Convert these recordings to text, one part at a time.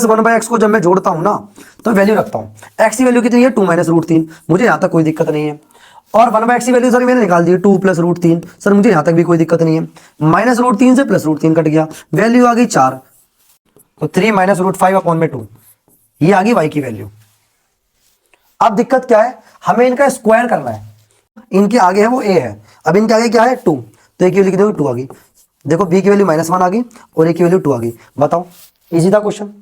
Plus 1/x को जब मैं जोड़ता हूं ना तो वैल्यू रखता हूं, x की वैल्यू कितनी है 2 - √3, मुझे यहां तक कोई दिक्कत नहीं है। और 1/x की वैल्यू सर मैंने निकाल दी 2 + √3, सर मुझे यहां तक भी कोई दिक्कत नहीं है। -√3 से +√3 कट गया, वैल्यू आ गई 4, तो 3 - √5/2, ये आ गई y की वैल्यू। अब दिक्कत क्या है, हमें इनका स्क्वायर करना है। इनके आगे है वो a है, अब इनके आगे क्या है 2, तो a की वैल्यू कितनी होगी 2 आ गई। देखो b की वैल्यू -1 आ गई और a की वैल्यू 2 आ गई। बताओ, इजी था क्वेश्चन।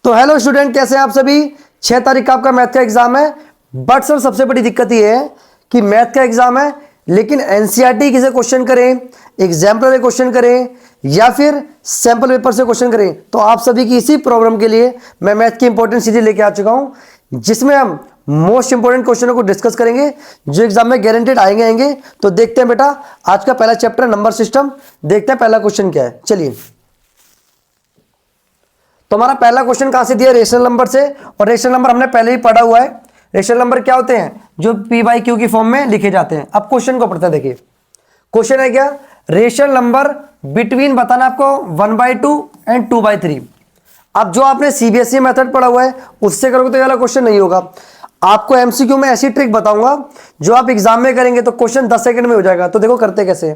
तो हेलो स्टूडेंट, कैसे हैं आप सभी। 6 तारीख का आपका मैथ का एग्जाम है, बट सर सबसे बड़ी दिक्कत ये है कि मैथ का एग्जाम है लेकिन एनसीईआरटी की से क्वेश्चन करें, एग्जाम्पलर क्वेश्चन करें या फिर सैंपल पेपर से क्वेश्चन करें, तो आप सभी की इसी प्रॉब्लम के लिए मैं मैथ की इंपॉर्टेंट सीरीज लेके आ चुका हूं, जिसमें हम मोस्ट इंपॉर्टेंट क्वेश्चनों को डिस्कस करेंगे जो एग्जाम में गारंटेड आएंगे। तो देखते हैं बेटा, आज का पहला चैप्टर नंबर सिस्टम, देखते हैं पहला क्वेश्चन क्या है। चलिए, तो हमारा पहला क्वेश्चन कहां से दिया, रेशनल नंबर से, और रेशनल नंबर हमने पहले ही पढ़ा हुआ है। रेशनल नंबर क्या होते हैं, जो p/q की फॉर्म में लिखे जाते हैं। अब क्वेश्चन को पढ़ते हैं। देखिए क्वेश्चन है क्या, रेशनल नंबर बिटवीन बताना आपको 1/2 एंड 2/3। अब जो आपने सीबीएसई मेथड पढ़ा हुआ है उससे करोगे तो ये वाला क्वेश्चन नहीं होगा। आपको एमसीक्यू में ऐसी ट्रिक बताऊंगा जो आप एग्जाम में करेंगे तो क्वेश्चन 10 सेकंड में हो जाएगा। तो देखो करते कैसे।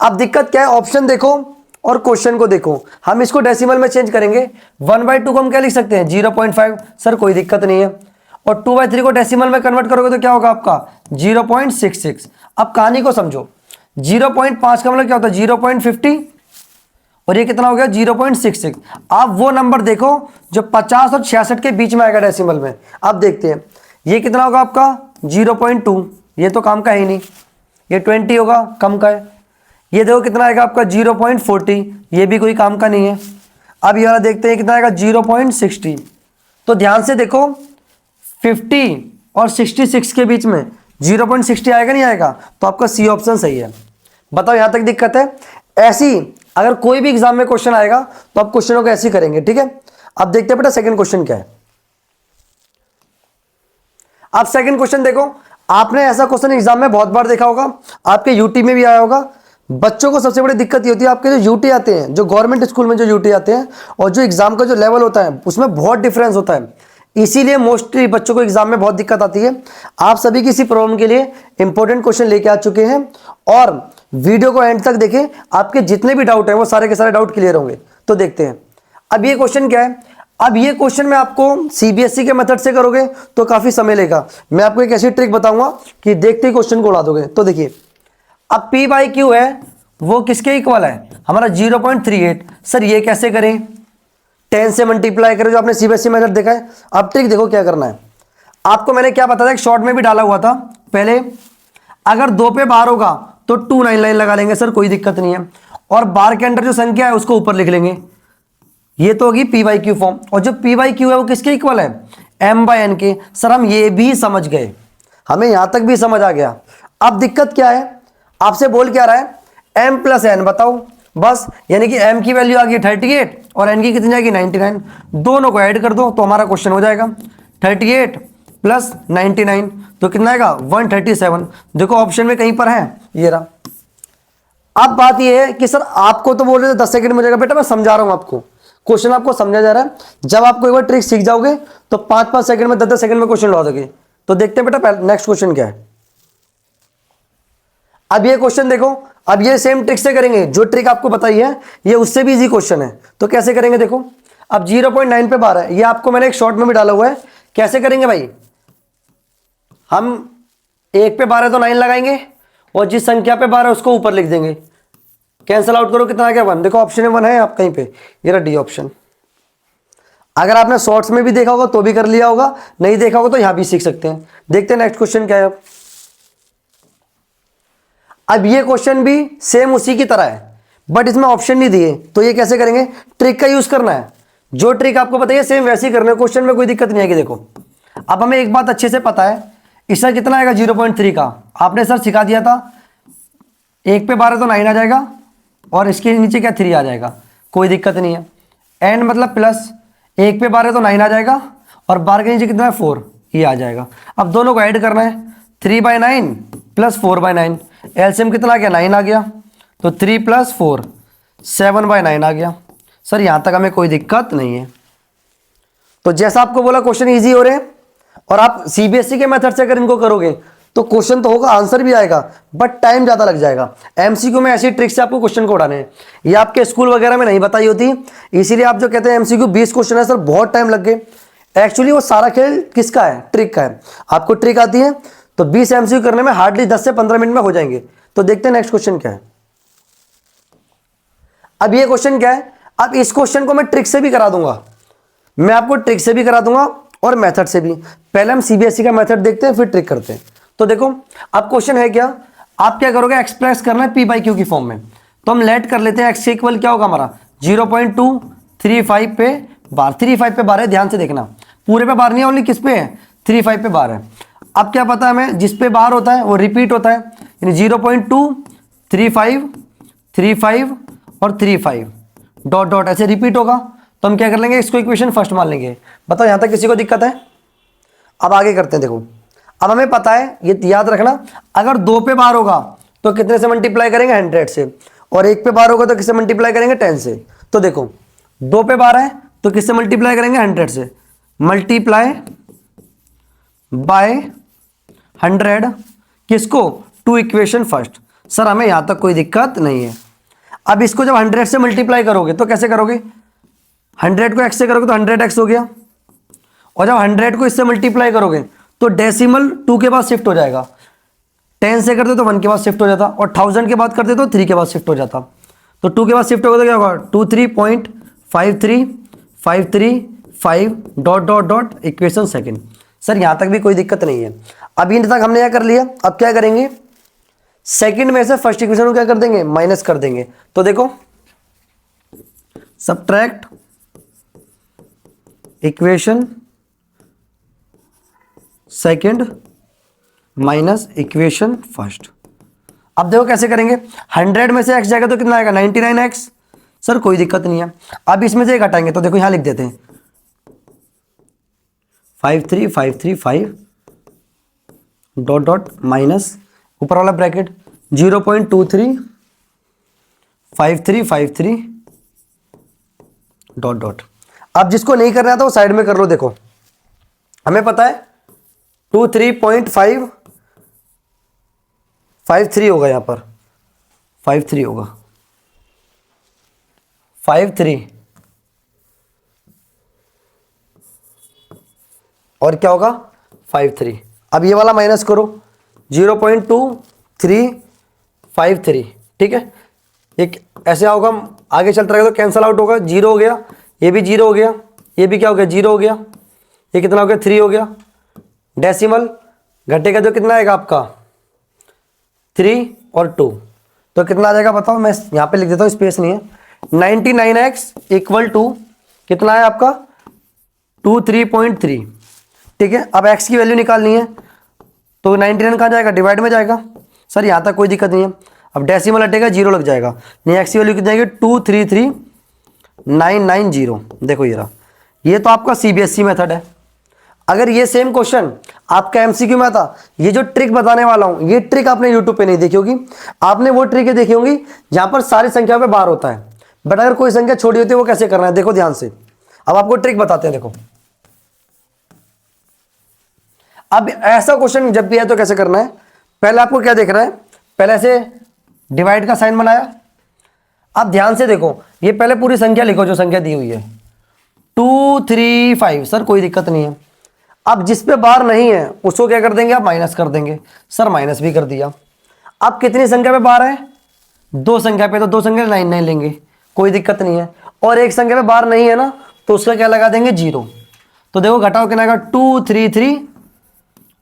अब दिक्कत क्या है, ऑप्शन देखो और क्वेश्चन को देखो। हम इसको डेसिमल में चेंज करेंगे। 1/2 को हम क्या लिख सकते हैं 0.5, सर कोई दिक्कत नहीं है। और 2/3 को डेसिमल में कन्वर्ट करोगे तो क्या होगा आपका 0.66। अब कहानी को समझो, 0.5 का मतलब क्या होता है 0.50, और ये कितना हो गया 0.66। आप वो नंबर देखो जो 50 और 66 के बीच में आएगा डेसिमल में। अब देखते हैं ये कितना होगा आपका 0.2, ये तो काम का है ही नहीं। ये 20 होगा, कम का है। ये देखो कितना आएगा आपका 0.40, ये भी कोई काम का नहीं है। अब ये वाला देखते हैं कितना आएगा 0.60। तो ध्यान से देखो 50 और 66 के बीच में 0.60 आएगा नहीं आएगा, तो आपका सी ऑप्शन सही है। बताओ यहां तक दिक्कत है। ऐसी अगर कोई भी एग्जाम में क्वेश्चन आएगा तो आप क्वेश्चनों को ऐसे करेंगे, ठीक है। अब देखते हैं बेटा सेकंड क्वेश्चन क्या है। अब सेकंड क्वेश्चन देखो, आपने ऐसा क्वेश्चन एग्जाम में बहुत बार देखा होगा, आपके यूटी में भी आया होगा। बच्चों को सबसे बड़ी दिक्कत ये होती है, आपके जो यूटी आते हैं, जो गवर्नमेंट स्कूल में जो यूटी आते हैं और जो एग्जाम का जो लेवल होता है उसमें बहुत डिफरेंस होता है, इसीलिए मोस्टली बच्चों को एग्जाम में बहुत दिक्कत आती है। आप सभी की इसी प्रॉब्लम के लिए इंपॉर्टेंट क्वेश्चन लेके आ चुके हैं, और वीडियो को एंड तक देखें, आपके जितने भी डाउट हैं वो सारे के सारे डाउट क्लियर होंगे। तो देखते हैं अब ये क्वेश्चन क्या है। अब ये क्वेश्चन में आपको सीबीएसई के मेथड से करोगे तो काफी समय लेगा। मैं आपको एक ऐसी ट्रिक बताऊंगा कि देखते ही क्वेश्चन को उड़ा दोगे। तो देखिए, अब p/q है वो किसके इक्वल है, हमारा 0.38। सर ये कैसे करें, 10 से मल्टीप्लाई करें, जो आपने सीबीएसई मेथड देखा है। अब ट्रिक देखो क्या करना है। आपको मैंने क्या बताया, एक शॉर्ट में भी डाला हुआ था पहले, अगर 2 पे बार होगा तो 299 लगा लेंगे, सर कोई दिक्कत नहीं है। और बार के अंदर जो संख्या है उसको ऊपर लिख लेंगे। ये तो होगी p/q फॉर्म, और जो p/q है वो किसके इक्वल है m/n के। सर हम ये भी समझ गए, हमें यहां तक भी समझ आ गया। अब दिक्कत क्या है, आपसे बोल क्या रहा है m + n बताओ, बस। यानी कि m की वैल्यू आ गई 38 और n की कितनी आएगी 99। दोनों को ऐड कर दो तो हमारा क्वेश्चन हो जाएगा 38 + 99, तो कितना आएगा 137। देखो ऑप्शन में कहीं पर है, ये रहा। अब बात ये है कि सर आपको तो बोल रहे थे 10 सेकंड में हो जाएगा, बेटा मैं समझा रहा हूं आपको, क्वेश्चन आपको समझा जा रहा है। जब आपको एक बार ट्रिक सीख जाओगे तो 5-5 सेकंड में 10-10 सेकंड में क्वेश्चन लगा दोगे। तो देखते हैं बेटा नेक्स्ट क्वेश्चन क्या है। अब ये क्वेश्चन देखो, अब ये सेम ट्रिक से करेंगे, जो ट्रिक आपको बताई है ये उससे भी इजी क्वेश्चन है। तो कैसे करेंगे देखो, अब 0.9 पे बार है, ये आपको मैंने एक शॉर्ट में भी डाला हुआ है। कैसे करेंगे भाई, हम 1 पे 12 तो 9 लगाएंगे और जिस संख्या पे 12 उसको ऊपर लिख देंगे। कैंसल आउट करो कितना आ गया 1। देखो ऑप्शन में 1 है आप कहीं पे, ये रहा डी ऑप्शन। अगर आपने शॉर्ट्स में भी देखा होगा तो भी कर लिया होगा, नहीं देखा होगा तो यहां भी सीख सकते हैं। देखते हैं नेक्स्ट क्वेश्चन क्या है। अब ये क्वेश्चन भी सेम उसी की तरह है, बट इसमें ऑप्शन नहीं दिए। तो ये कैसे करेंगे, ट्रिक का यूज करना है। जो ट्रिक आपको बताइए सेम वैसे ही करना है, क्वेश्चन में कोई दिक्कत नहीं आएगी। देखो अब हमें एक बात अच्छे से पता है, इसका कितना आएगा 0.3 का, आपने सर सिखा दिया था। 1 पे 12 तो 9 आ जाएगा और इसके नीचे क्या 3 आ जाएगा, कोई दिक्कत नहीं है। n मतलब प्लस 1 पे 12 तो 9 आ जाएगा और 12 के नीचे कितना है 4, ये आ जाएगा। अब दोनों को ऐड करना है, 3/9 + 4/9, एलसीएम कितना आ गया 9 आ गया, तो 3 + 4 7/9 आ गया। सर यहां तक हमें कोई दिक्कत नहीं है। तो जैसा आपको बोला क्वेश्चन इजी हो रहे हैं, और आप सीबीएसई के मेथड से अगर इनको करोगे तो क्वेश्चन तो होगा, आंसर भी आएगा, बट टाइम ज्यादा लग जाएगा। एमसीक्यू में ऐसी ट्रिक से आपको क्वेश्चन को उड़ाने हैं, ये आपके स्कूल वगैरह में नहीं बताई होती, इसीलिए आप जो कहते हैं एमसीक्यू 20 क्वेश्चन है सर बहुत टाइम लग गए, एक्चुअली वो सारा खेल किसका है, ट्रिक का है। आपको ट्रिक आती है तो 20 एमसीक्यू करने में हार्डली 10 से 15 मिनट में हो जाएंगे। तो देखते हैं नेक्स्ट क्वेश्चन क्या है। अब ये क्वेश्चन क्या है, अब इस क्वेश्चन को मैं ट्रिक से भी करा दूंगा, मैं आपको ट्रिक से भी करा दूंगा और मेथड से भी। पहले हम सीबीएसई का मेथड देखते हैं फिर ट्रिक करते हैं। तो देखो अब क्वेश्चन है क्या, आप क्या करोगे, एक्सप्रेस करना है पी बाई क्यू की फॉर्म में। तो हम लेट कर लेते हैं, एक्स इक्वल क्या होगा हमारा 0.235 पे बार, 35 पे बार है, ध्यान से देखना, पूरे पे बार नहीं है, ओनली किस पे है 35 पे बार है। अब क्या पता है हमें, जिस पे बार होता है वो रिपीट होता है, यानी 0.235 35 और 35 डॉट डॉट ऐसे रिपीट होगा। तो हम क्या कर लेंगे, इसको इक्वेशन फर्स्ट मान लेंगे। बताओ यहां तक किसी को दिक्कत है? अब आगे करते हैं। देखो अब हमें पता है, ये याद रखना, अगर 2 पे बार होगा तो कितने से मल्टीप्लाई करेंगे 100 से, और 1 पे बार होगा तो किससे मल्टीप्लाई करेंगे 10 से। तो देखो 2 पे बार है तो किससे मल्टीप्लाई करेंगे 100 से, मल्टीप्लाई बाय 100 किसको, टू इक्वेशन फर्स्ट। सर हमें यहां तक कोई दिक्कत नहीं है। अब इसको जब 100 से मल्टीप्लाई करोगे तो कैसे करोगे, 100 को x से करोगे तो 100x हो गया, और जब 100 को इससे मल्टीप्लाई करोगे तो डेसिमल 2 के बाद शिफ्ट हो जाएगा, 10 से करते तो 1 के बाद शिफ्ट हो जाता, और 1000 के बाद करते तो 3 के बाद शिफ्ट हो जाता। तो 2 के बाद शिफ्ट होगा तो क्या होगा 23.53535 dot dot dot equation second. Sir यहां तक भी कोई दिक्कत नहीं है। अब इन तक हमने क्या कर लिया, अब क्या करेंगे, सेकंड में से फर्स्ट इक्वेशन को क्या कर देंगे, माइनस कर देंगे। तो देखो subtract equation second minus equation first. अब देखो कैसे करेंगे, 100 में से x जाएगा तो कितना आएगा 99x। सर कोई दिक्कत नहीं है। अब इसमें से एक हटाएंगे तो देखो यहां लिख देते हैं 53535 डॉट डॉट माइनस ऊपर वाला ब्रैकेट 0.235353 डॉट डॉट। अब जिसको नहीं करना है तो साइड में कर लो। देखो हमें पता है 23.553 होगा, यहां पर 53 होगा, 53 और क्या होगा 53। अब ये वाला माइनस करो 0.2353, ठीक है। एक ऐसे होगा, आगे चलता रहेगा तो कैंसल आउट होगा, 0 हो गया, ये भी 0 हो गया, ये भी क्या हो गया 0 हो गया, ये कितना हो गया 3 हो गया, डेसिमल घटेगा तो कितना आएगा आपका 3 और 2, तो कितना आ जाएगा बताओ, मैं यहां पे लिख देता हूं, स्पेस नहीं है। 99x इक्वल टू कितना है आपका 23.3, ठीक है। अब x की वैल्यू निकालनी है तो 99 कहाँ जाएगा, डिवाइड में जाएगा। सर यहां तक कोई दिक्कत नहीं है। अब डेसिमल हटेगा 0 लग जाएगा, नहीं x की वैल्यू कितनी आएगी 233990। देखो ये रहा, ये तो आपका सीबीएसई मेथड है। अगर ये सेम क्वेश्चन आपका एमसीक्यू में था, ये जो ट्रिक बताने वाला हूं, ये ट्रिक आपने यूट्यूब पे नहीं देखी होगी, आपने वो ट्रिक देखी होंगी जहां पर सारी संख्या पे बार होता है, बट अगर कोई संख्या छोटी होती है वो कैसे करना है, देखो ध्यान से। अब आपको ट्रिक बताते हैं, देखो अब ऐसा क्वेश्चन जब भी है तो कैसे करना है, पहले आपको क्या देखना है, पहले से डिवाइड का साइन बनाया। अब ध्यान से देखो, ये पहले पूरी संख्या लिखो जो संख्या दी हुई है 235। सर कोई दिक्कत नहीं है। अब जिस पे बार नहीं है उसको क्या कर देंगे आप, माइनस कर देंगे। सर माइनस भी कर दिया। अब कितनी संख्या पे बार है, 2 संख्या पे, तो 2 संख्या 99 लेंगे, कोई दिक्कत नहीं है। और एक संख्या पे बार नहीं है ना, तो उसका क्या लगा देंगे 0। तो देखो घटाओ कितना आएगा 233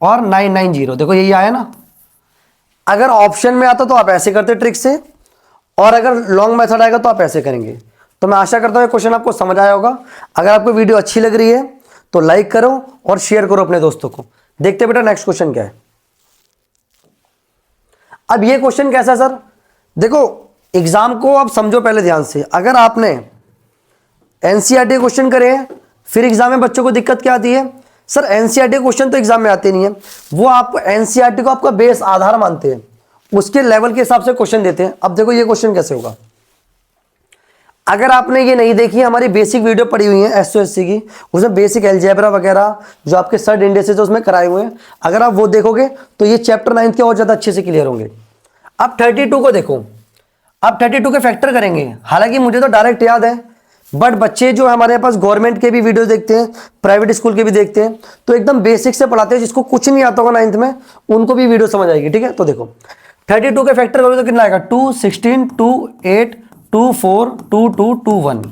और 990, देखो यही आया ना। अगर ऑप्शन में आता तो आप ऐसे करते ट्रिक से, और अगर लॉन्ग मेथड आएगा तो आप ऐसे करेंगे। तो मैं आशा करता हूं क्वेश्चन आपको समझ आया होगा। अगर आपको वीडियो अच्छी लग रही है तो लाइक करो और शेयर करो अपने दोस्तों को। देखते बेटा नेक्स्ट क्वेश्चन क्या है। अब ये क्वेश्चन कैसा है सर, देखो एग्जाम को आप समझो पहले ध्यान से। अगर आपने एनसीईआरटी क्वेश्चन करे हैं, फिर एग्जाम में बच्चों को दिक्कत क्या आती है, सर एनसीईआरटी क्वेश्चन तो एग्जाम में आते नहीं है, वो आप एनसीईआरटी को आपका बेस आधार मानते हैं, उसके लेवल के हिसाब से क्वेश्चन देते हैं। अब देखो ये क्वेश्चन कैसे होगा। अगर आपने ये नहीं देखी हमारी बेसिक वीडियो पड़ी हुई है एसओएससी की, उसमें बेसिक अलजेब्रा वगैरह जो आपके सर्ड इंडेक्सेस उसमें कराए हुए हैं, अगर आप वो देखोगे तो ये चैप्टर 9 के और ज़्यादा अच्छे से क्लियर होंगे। अब 32 को देखो, अब 32 के फैक्टर करेंगे। हालांकि मुझे तो डायरेक्ट याद है, बट बच्चे जो हमारे पास गवर्नमेंट के भी वीडियो देखते हैं, प्राइवेट स्कूल के भी देखते हैं, तो एकदम बेसिक से पढ़ाते हैं। जिसको कुछ नहीं आता होगा 9th में उनको भी वीडियो समझ आएगी। ठीक है, तो देखो 32 के फैक्टर करोगे तो कितना आएगा, 2, 16, 2, 8, 2, 4, 2, 2, 2, 1।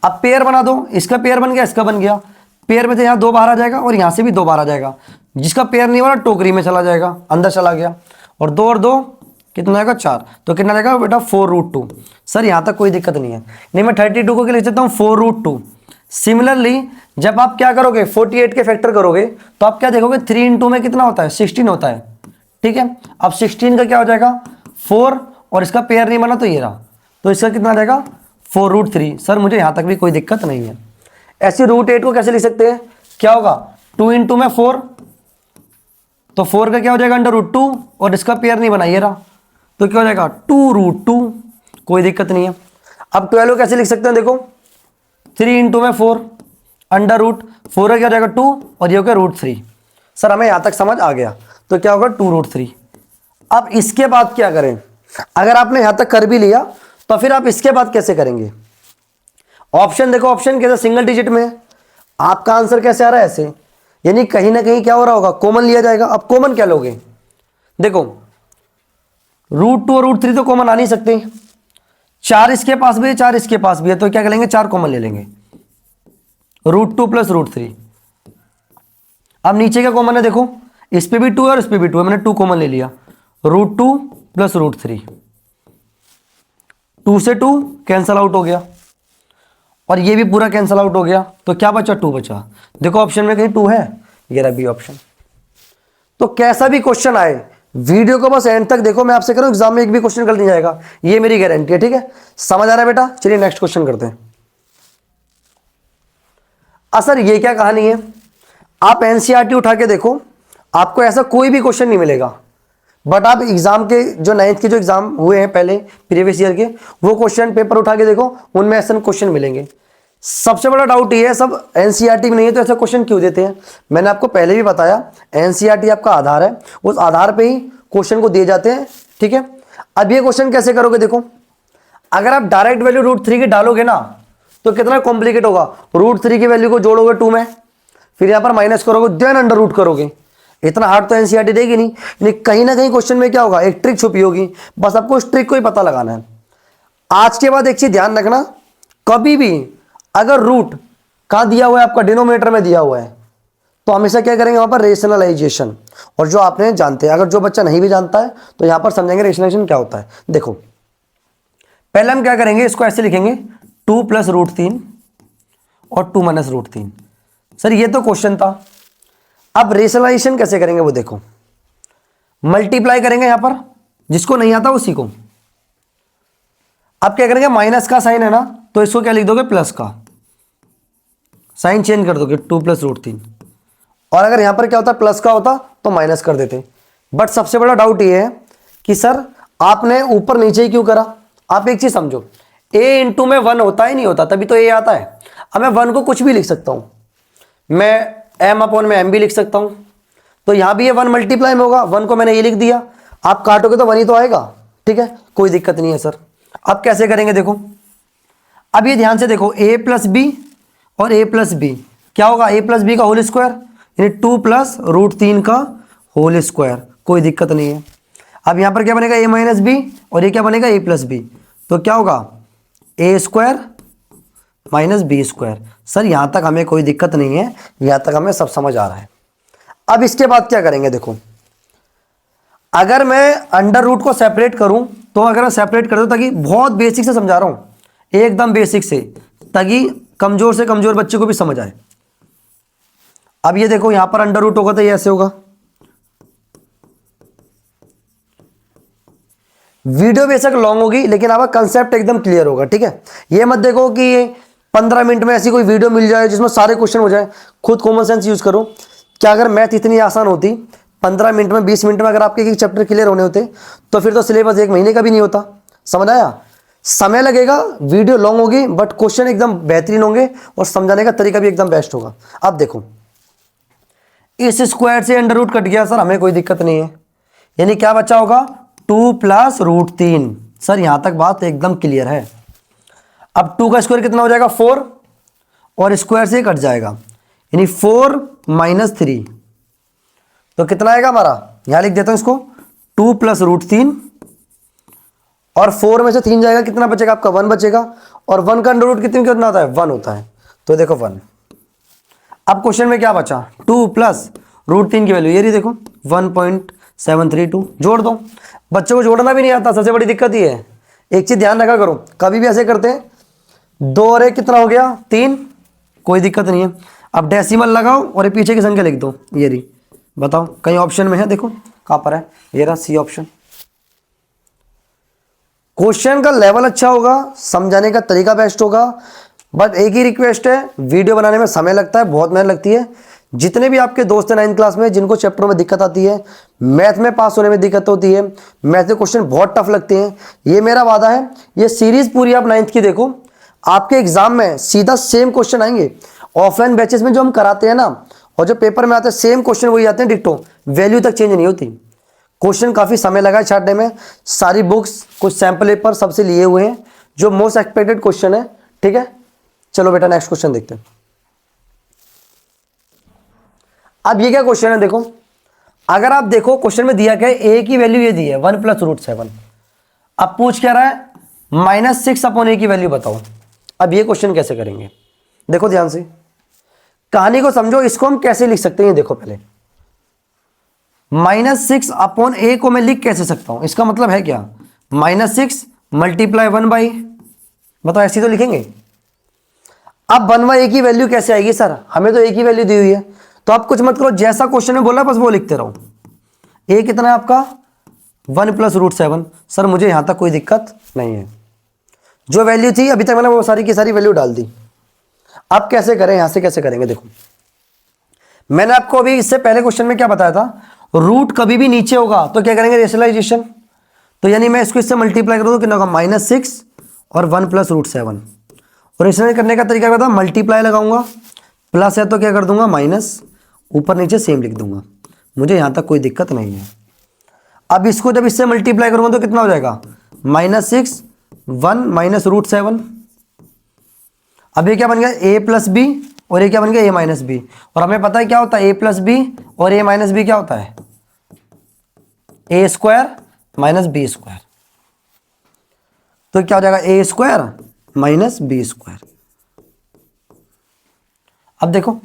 अब पेयर बना दो, इसका पेयर बन गया, इसका बन गया। पेयर में से यहाँ 2 बाहर आ जाएगा और यहाँ से भी 2 बाहर आ जाएगा। जिसका पेयर नहीं बना टोकरी में चला जाएगा, अंदर चला गया। और 2 और 2 कितना आएगा, 4। तो कितना आएगा बेटा, 4√2। सर यहाँ तक कोई दिक्कत नहीं है। नहीं, मैं 32 को लिख सकता हूँ 4√2। सिमिलरली जब आप क्या करोगे, 48 के फैक्टर करोगे तो आप क्या देखोगे, 3 इंटू में कितना होता है, 16 होता है। ठीक है, अब 16 का क्या हो जाएगा, 4, और इसका पेयर नहीं बना तो ये रहा, तो इसका कितना आ जाएगा, 4√3। सर मुझे यहाँ तक भी कोई दिक्कत नहीं है। ऐसे √8 को कैसे लिख सकते हैं, क्या होगा, 2 इंटू में 4, तो 4 का क्या हो जाएगा, √2, और इसका पेयर नहीं बना, ये रहा, तो क्या हो जाएगा, 2√2। कोई दिक्कत नहीं है। अब 12 को कैसे लिख सकते हैं, देखो 3 इंटू में 4, √4 का क्या हो जाएगा 2, और ये हो गया √3। सर हमें यहाँ तक समझ आ गया, तो क्या होगा 2√3। अब इसके बाद क्या करें, अगर आपने यहाँ तक कर भी लिया तो फिर आप इसके बाद कैसे करेंगे। ऑप्शन देखो, ऑप्शन कैसे सिंगल डिजिट में, आपका आंसर कैसे आ रहा है, ऐसे, यानी कहीं ना कहीं क्या हो रहा होगा, कॉमन लिया जाएगा। अब कॉमन क्या लोगे, देखो √2 और √3 तो कॉमन आ नहीं सकते, 4 इसके पास भी है, 4 इसके पास भी है, तो क्या करेंगे, 4 कॉमन ले लेंगे, √2 प्लस √3। अब नीचे क्या कॉमन है, देखो इस पे भी 2 है और इस पे भी 2 है, मैंने 2 कॉमन ले लिया, √2 प्लस √3। 2 से 2 कैंसल आउट हो गया, और ये भी पूरा कैंसल आउट हो गया, तो क्या बचा, 2 बचा। देखो ऑप्शन में कहीं 2 है, ये रहा बी ऑप्शन। तो कैसा भी क्वेश्चन आए, वीडियो को बस एंड तक देखो। मैं आपसे कह रहा हूं एग्जाम में एक भी क्वेश्चन गलत नहीं जाएगा, ये मेरी गारंटी है। ठीक है, समझ आ रहा है बेटा। चलिए नेक्स्ट क्वेश्चन करते हैं। सर ये क्या कहानी है, आप एनसीईआरटी उठा के देखो, आपको ऐसा कोई भी क्वेश्चन नहीं मिलेगा। बट आप एग्जाम के जो 9th के जो एग्जाम हुए हैं पहले प्रीवियस ईयर के, वो क्वेश्चन पेपर उठा के देखो, उनमें ऐसे क्वेश्चन मिलेंगे। सबसे बड़ा डाउट ये है, सब एनसीईआरटी में नहीं है तो ऐसा क्वेश्चन क्यों देते हैं। मैंने आपको पहले भी बताया, एनसीईआरटी आपका आधार है, उस आधार पे ही क्वेश्चन को दिए जाते हैं। ठीक है, अब ये क्वेश्चन कैसे करोगे, देखो अगर आप डायरेक्ट वैल्यू √3 की डालोगे ना तो कितना कॉम्प्लिकेट होगा। √3 की वैल्यू को जोड़ोगे 2 में, फिर यहां पर माइनस करोगे, देन अंडर रूट करोगे। इतना हार्ड तो एनसीईआरटी देगी नहीं, लेकिन कहीं ना कहीं क्वेश्चन में क्या होगा, एक ट्रिक छुपी होगी, बस आपको उस ट्रिक को ही पता लगाना है। आज के बाद एक चीज ध्यान रखना, कभी भी अगर रूट कहां दिया हुआ है, आपका डिनोमिनेटर में दिया हुआ है, तो हमेशा क्या करेंगे, वहां पर रेशनलाइजेशन। और जो आपने जानते हैं, अगर जो बच्चा नहीं भी जानता है तो यहां पर समझेंगे रेशनलाइजेशन क्या होता है। देखो पहले हम क्या करेंगे, इसको ऐसे लिखेंगे 2 प्लस √3 और 2 माइनस √3। सर ये तो क्वेश्चन था। अब रेशनलाइजेशन कैसे करेंगे वो देखो, मल्टीप्लाई करेंगे यहां पर, जिसको नहीं आता उसी को। अब क्या करेंगे, माइनस का साइन है ना, तो इसको क्या लिख दोगे, प्लस का साइन चेंज कर दोगे, 2 प्लस √3। और अगर यहां पर क्या होता, प्लस का होता तो माइनस कर देते। बट सबसे बड़ा डाउट ये है कि सर आपने ऊपर नीचे ही क्यों करा। आप एक चीज समझो, a इंटू में 1 होता ही नहीं होता, तभी तो a आता है। अब मैं 1 को कुछ भी लिख सकता हूं, मैं m अपॉन में m भी लिख सकता हूं, तो यहां भी ये 1 मल्टीप्लाई में होगा। 1 को मैंने ये लिख दिया, आप काटोगे तो 1 ही तो आएगा। ठीक है, कोई दिक्कत नहीं है सर। अब कैसे करेंगे, देखो अब ये ध्यान से देखो, a प्लस बी और a प्लस बी क्या होगा, a प्लस बी का होल स्क्वायर, यानी 2 प्लस √3 का होल स्क्वायर। कोई दिक्कत नहीं है। अब यहां पर क्या बनेगा, a माइनस बी, और ये क्या बनेगा, a प्लस बी, तो क्या होगा, a square minus B square. Sir यहां तक हमें कोई दिक्कत नहीं है, यहां तक हमें सब समझ आ रहा है। अब इसके बाद क्या करेंगे, देखो अगर मैं अंडर रूट को सेपरेट करूं, तो अगर मैं सेपरेट कर दूं, ताकि बहुत बेसिक से समझा रहा हूं, एकदम बेसिक से, ताकि कमजोर से कमजोर बच्चे को भी समझ आए। अब ये देखो यहां पर अंडर रूट होगा तो ये ऐसे होगा। वीडियो बेशक लॉन्ग होगी, लेकिन आपका कंसेप्ट एकदम क्लियर होगा। ठीक है, ये मत देखो कि 15 मिनट में ऐसी कोई वीडियो मिल जाए जिसमें सारे क्वेश्चन हो जाए। खुद कॉमन सेंस यूज करो। क्या अगर मैथ इतनी आसान होती, 15 मिनट में 20 मिनट में अगर आपके एक चैप्टर क्लियर होने होते, तो फिर तो सिलेबस 1 महीने का भी नहीं होता। समझ आया। समय लगेगा, वीडियो लॉन्ग होगी, बट क्वेश्चन एकदम बेहतरीन होंगे और समझाने का तरीका भी एकदम बेस्ट होगा। अब देखो, इस स्क्वायर से अंडर रूट कट गया सर, हमें कोई दिक्कत नहीं है, यानी क्या बचा होगा 2 + √3। सर यहां तक बात एकदम क्लियर है। अब 2 का स्क्वायर कितना हो जाएगा 4 और स्क्वायर से कट जाएगा, यानी 4 - 3, तो कितना आएगा हमारा, यहां लिख देता हूं इसको 2 + √3 और 4 में से 3 जाएगा, कितना बचेगा आपका 1 बचेगा, और 1 का अंडर रूट कितना होता है 1 होता है, तो देखो 1। अब क्वेश्चन में क्या बचा 2 + √3 की वैल्यू ये रही, देखो 1.732, जोड़ दो। बच्चों को जोड़ना भी नहीं आता, सबसे बड़ी दिक्कत ये है। एक चीज ध्यान रखा करो, कभी भी ऐसे करते हैं 2 और 1 कितना हो गया 3, कोई दिक्कत नहीं है। अब डेसिमल लगाओ और ये पीछे की संख्या लिख दो, ये रही, बताओ कहीं ऑप्शन में है, देखो कहां पर है, ये रहा सी ऑप्शन। क्वेश्चन का लेवल अच्छा होगा, समझाने का तरीका बेस्ट होगा, बट एक ही रिक्वेस्ट है, वीडियो बनाने में समय लगता है, बहुत मेहनत लगती है। जितने भी आपके दोस्त हैं 9th क्लास में जिनको चैप्टर में दिक्कत आती है, मैथ में पास होने में दिक्कत होती है, मैथ के क्वेश्चन बहुत टफ लगते हैं, ये मेरा वादा है, ये सीरीज पूरी आप 9th की देखो, आपके एग्जाम में सीधा सेम क्वेश्चन आएंगे। ऑफलाइन बैचेस में जो हम कराते हैं ना, और जो पेपर में आते हैं सेम क्वेश्चन वही आते हैं डिट्टो, वैल्यू तक चेंज नहीं होती। क्वेश्चन काफी समय लगा है छाटने में, सारी बुक्स कुछ सैंपल पेपर सबसे लिए हुए हैं, जो मोस्ट एक्सपेक्टेड क्वेश्चन है। ठीक है, चलो बेटा नेक्स्ट क्वेश्चन देखते हैं। अब ये क्या क्वेश्चन है, देखो अगर आप देखो क्वेश्चन में दिया क्या है, ए की वैल्यू ये दी है 1 + √7। अब पूछ क्या रहा है -6/a की वैल्यू बताओ। अब ये क्वेश्चन कैसे करेंगे, देखो ध्यान से, कहानी को समझो, इसको हम कैसे लिख सकते हैं। देखो पहले -6/a को मैं लिख कैसे सकता हूं, इसका मतलब है क्या, -6 × 1/, बताओ ऐसी तो लिखेंगे। अब 1/a की वैल्यू कैसे आएगी सर, हमें तो a की वैल्यू दी हुई है, तो आप कुछ मत करो, जैसा क्वेश्चन में बोला बस वो लिखते रहो। a कितना है आपका 1 + √7। सर मुझे यहां तक कोई दिक्कत नहीं है, जो वैल्यू थी अभी तक मैंने वो सारी की सारी वैल्यू डाल दी। अब कैसे करें, यहां से कैसे करेंगे, देखो मैंने आपको अभी इससे पहले क्वेश्चन में क्या बताया था, रूट कभी भी नीचे होगा तो क्या करेंगे रेशनलाइजेशन, तो यानी मैं इसको इससे मल्टीप्लाई कर दूं, कितना होगा -6 और 1 + √7। और रेशनलाइज करने का तरीका क्या था, मल्टीप्लाई लगाऊंगा, प्लस है तो क्या कर दूंगा माइनस, ऊपर नीचे सेम लिख दूंगा, मुझे यहां तक कोई दिक्कत नहीं है। अब इसको जब इससे मल्टीप्लाई करूंगा तो कितना हो जाएगा -6 1 - √7। अब ये क्या बन गया a + b और ये क्या बन गया a - b, और हमें पता है क्या होता है a + b और a - b क्या होता है a² - b², तो क्या हो जाएगा a² - b²। अब देखो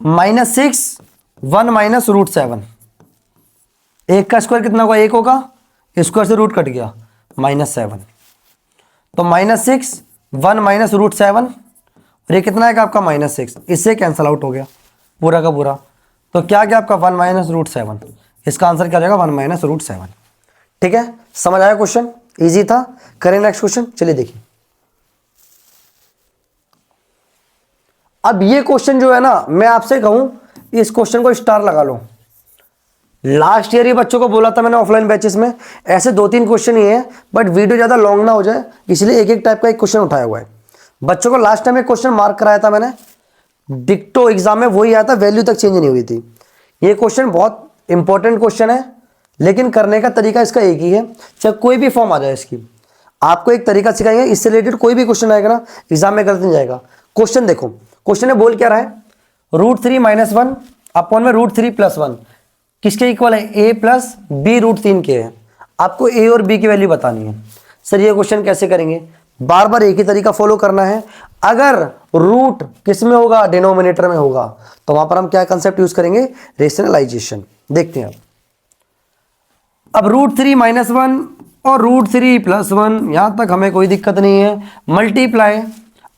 -6 1 - √7, एक का स्क्वायर कितना होगा 1 होगा, स्क्वायर से रूट कट गया -7, तो -6 1 - √7 और ये कितना है आपका -6, इससे कैंसल आउट हो गया पूरा का पूरा, तो क्या क्या आपका 1 - √7, इसका आंसर क्या जाएगा 1 - √7। ठीक है, समझ आया क्वेश्चन, इजी था। करें नेक्स्ट क्वेश्चन, चलिए देखिए। अब ये क्वेश्चन जो है ना, मैं आपसे कहूं इस क्वेश्चन को स्टार लगा लो। लास्ट ईयर ही बच्चों को बोला था मैंने ऑफलाइन बैचेस में, ऐसे 2-3 क्वेश्चन ही है, बट वीडियो ज्यादा लॉन्ग ना हो जाए इसलिए एक एक टाइप का एक क्वेश्चन उठाया हुआ है। बच्चों को लास्ट टाइम एक क्वेश्चन मार्क कराया था मैंने, डिक्टो एग्जाम में वही आया था, वैल्यू तक चेंज नहीं हुई थी। ये क्वेश्चन बहुत इंपॉर्टेंट क्वेश्चन है, लेकिन करने का तरीका इसका एक ही है, चाहे कोई भी फॉर्म आ जाए इसकी, आपको एक तरीका सिखाएंगे, इससे रिलेटेड कोई भी क्वेश्चन आएगा ना एग्जाम में गलत नहीं जाएगा। क्वेश्चन देखो, क्वेश्चन में बोल क्या रहा है, √3 - 1 अपॉन में √3 + 1 किसके इक्वल है, a + b √3 के है। आपको a और b की वैल्यू बतानी है। सर ये क्वेश्चन कैसे करेंगे, बार बार एक ही तरीका फॉलो करना है। अगर रूट किस में होगा, डिनोमिनेटर में होगा, तो वहां पर हम क्या कंसेप्ट यूज करेंगे, रेशनलाइजेशन। देखते हैं अब √3 - 1 और √3 + 1, यहां तक हमें कोई दिक्कत नहीं है। मल्टीप्लाई,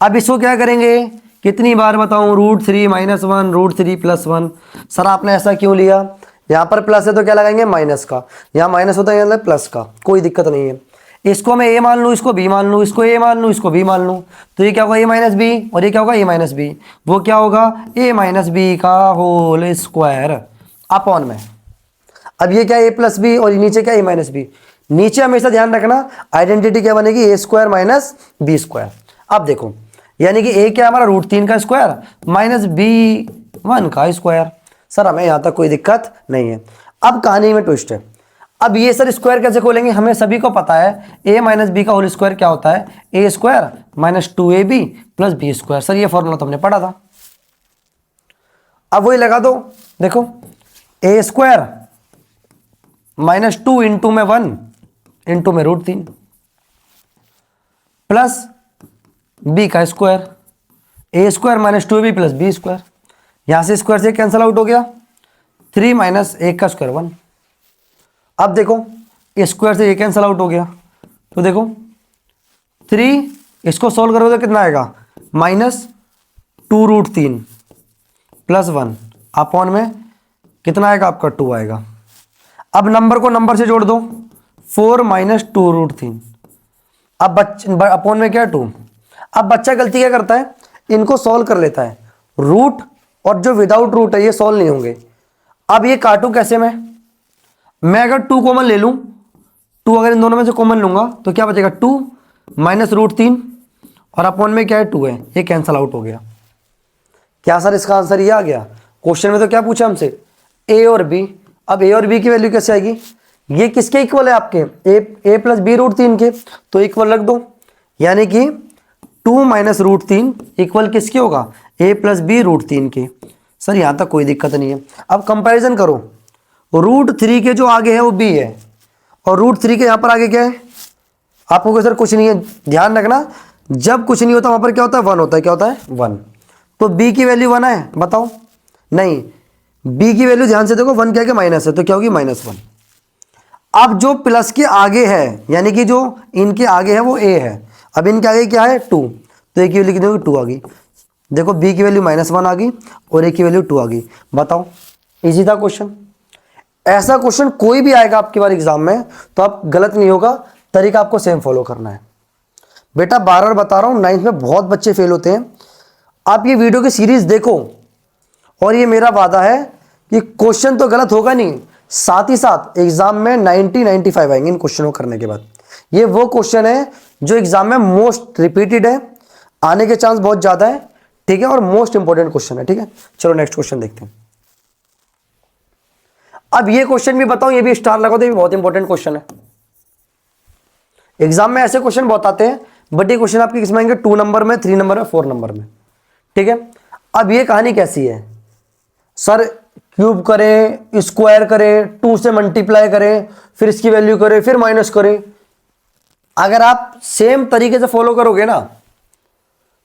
अब इसको क्या करेंगे, कितनी बार बताऊं, √3 - 1 √3 + 1। सर आपने ऐसा क्यों लिया, यहां पर प्लस है तो क्या लगाएंगे माइनस का, यहां माइनस होता है प्लस का, कोई दिक्कत नहीं है। इसको मैं a मान लूं, इसको b मान लूं, इसको a मान लूं, इसको b मान लूं, तो ये क्या होगा a - b और ये क्या होगा a - b, वो क्या होगा a - b का होल स्क्वायर अपॉन में। अब ये क्या ए प्लस बी और नीचे क्या ए माइनस बी। नीचे हमेशा ध्यान रखना आइडेंटिटी क्या बनेगी, ए स्क्वायर माइनस बी स्क्वायर। अब देखो यानी कि ए क्या हमारा √3 का स्क्वायर माइनस b1 का स्क्वायर। सर हमें यहां तक कोई दिक्कत नहीं है। अब कहानी में ट्विस्ट है। अब ये सर स्क्वायर कैसे खोलेंगे, हमें सभी को पता है a माइनस बी का होल स्क्वायर क्या होता है, A square minus 2ab plus B square. Sir ये फॉर्मूला तो हमने पढ़ा था। अब वही लगा दो, देखो ए स्क्वायर माइनस 2 इंटू में 1 इंटू में √3 प्लस बी का square, A square minus 2ab plus B square. यहां से स्क्वायर से कैंसिल आउट हो गया, 3 माइनस 1 का स्क्वायर 1। अब देखो स्क्वायर से ये कैंसिल आउट हो गया, तो देखो 3 इसको सॉल्व करोगे तो कितना आएगा, माइनस 2√3 प्लस 1 अपॉन में कितना आएगा आपका 2 आएगा। अब नंबर को नंबर से जोड़ दो, 4 माइनस 2√3 अब अपॉन में क्या है 2। अब बच्चा गलती क्या करता है, इनको सॉल्व कर लेता है, रूट और जो विदाउट रूट है ये सॉल्व नहीं होंगे। अब ये काटूं कैसे मैं अगर 2 कॉमन ले लूं, 2 अगर इन दोनों में से कॉमन लूंगा तो क्या बचेगा 2 माइनस √3 और अपॉन में क्या है 2 है, ये कैंसल आउट हो गया। क्या सर इसका आंसर ये आ गया। क्वेश्चन में तो क्या पूछा हमसे, ए और बी। अब ए और बी की वैल्यू कैसे आएगी, ये किसके इक्वल है आपके, ए प्लस बी √3 के, तो इक्वल रख दो। यानी कि 2 माइनस √3 इक्वल किसके होगा, ए प्लस बी √3 के। सर यहां तक कोई दिक्कत नहीं है। अब कंपैरिजन करो, √3 के जो आगे है वो बी है और √3 के यहां पर आगे क्या है, आपको सर कुछ नहीं है। ध्यान रखना जब कुछ नहीं होता वहां पर क्या होता है 1 होता है, क्या होता है 1। तो बी की वैल्यू 1 है, बताओ नहीं, बी की वैल्यू ध्यान से देखो 1 क्या है माइनस है, तो क्या होगी -1। अब जो प्लस के आगे है यानी कि जो इनके आगे है वो ए है, अब इनके आगे क्या है 2, तो ए की वैल्यू कितनी होगी 2 आ गई। देखो बी की वैल्यू -1 आ गई और ए की वैल्यू 2 आ गई। बताओ इजी था क्वेश्चन। ऐसा क्वेश्चन कोई भी आएगा आपके बार एग्जाम में तो आप गलत नहीं होगा, तरीका आपको सेम फॉलो करना है। बेटा बार बार बता रहा हूं 9th में बहुत बच्चे फेल होते हैं। आप ये वीडियो की सीरीज देखो और ये मेरा वादा है कि क्वेश्चन तो गलत होगा नहीं, साथ ही साथ एग्जाम में 90-95 आएंगे इन क्वेश्चनों को करने के बाद। ये वो क्वेश्चन है जो एग्जाम में मोस्ट रिपीटेड है, आने के चांस बहुत ज्यादा है, ठीक है, और मोस्ट इंपॉर्टेंट क्वेश्चन है। ठीक है, चलो नेक्स्ट क्वेश्चन देखते हैं। अब ये क्वेश्चन भी बताओ, ये भी स्टार लगा दो, ये भी बहुत इंपॉर्टेंट क्वेश्चन है। एग्जाम में ऐसे क्वेश्चन बहुत आते हैं, बट ये क्वेश्चन आपके किसमें आएंगे 2 नंबर में, 3 नंबर में, 4 नंबर में। ठीक है, अब ये कहानी कैसी है, सर क्यूब करें, स्क्वायर करें, 2 से मल्टीप्लाई करें, फिर इसकी वैल्यू करें, फिर माइनस करें। अगर आप सेम तरीके से फॉलो करोगे ना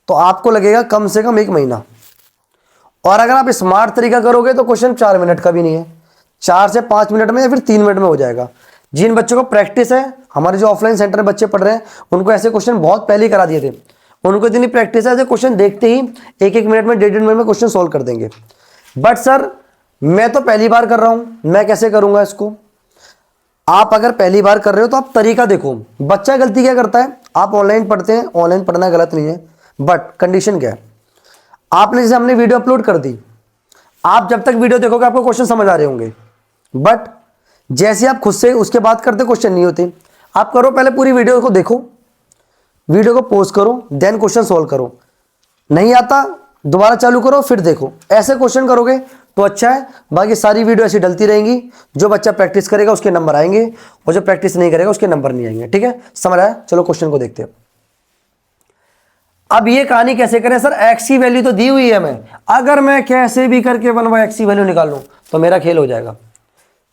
तो आपको लगेगा कम से कम 1 महीना, और अगर आप स्मार्ट तरीका करोगे तो क्वेश्चन 4 मिनट का भी नहीं है, 4 से 5 मिनट में या फिर 3 मिनट में हो जाएगा। जिन बच्चों को प्रैक्टिस है, हमारे जो ऑफलाइन सेंटर में बच्चे पढ़ रहे हैं उनको ऐसे क्वेश्चन बहुत पहले ही करा दिए थे, उनको इतनी प्रैक्टिस है, ऐसे क्वेश्चन देखते ही 1-1 मिनट में, 1.5 मिनट में क्वेश्चन सॉल्व कर देंगे। बट सर मैं तो पहली बार कर रहा हूं, मैं कैसे करूंगा इसको। आप अगर पहली बार कर रहे हो तो आप तरीका देखो। बच्चा गलती क्या करता है, आप ऑनलाइन पढ़ते हैं, ऑनलाइन पढ़ना गलत नहीं है, बट कंडीशन क्या है, आपने जैसे हमने वीडियो अपलोड कर दी, आप जब तक वीडियो देखोगे आपको क्वेश्चन समझ आ रहे होंगे, बट जैसे आप खुद से उसके बाद करते क्वेश्चन नहीं होते। आप करो पहले पूरी वीडियो को देखो, वीडियो को पॉज करो, देन क्वेश्चन सॉल्व करो, नहीं आता दोबारा चालू करो फिर देखो। ऐसे क्वेश्चन करोगे तो अच्छा है, बाकी सारी वीडियो ऐसी डलती रहेंगी। जो बच्चा प्रैक्टिस करेगा उसके नंबर आएंगे और जो प्रैक्टिस नहीं करेगा उसके नंबर नहीं आएंगे। ठीक है, समझ आया। चलो क्वेश्चन को देखते हैं। अब ये कहानी कैसे करें, सर एक्स की वैल्यू तो दी हुई है, मैं अगर मैं कैसे भी करके 1/x की वैल्यू निकाल लूं तो मेरा खेल हो जाएगा।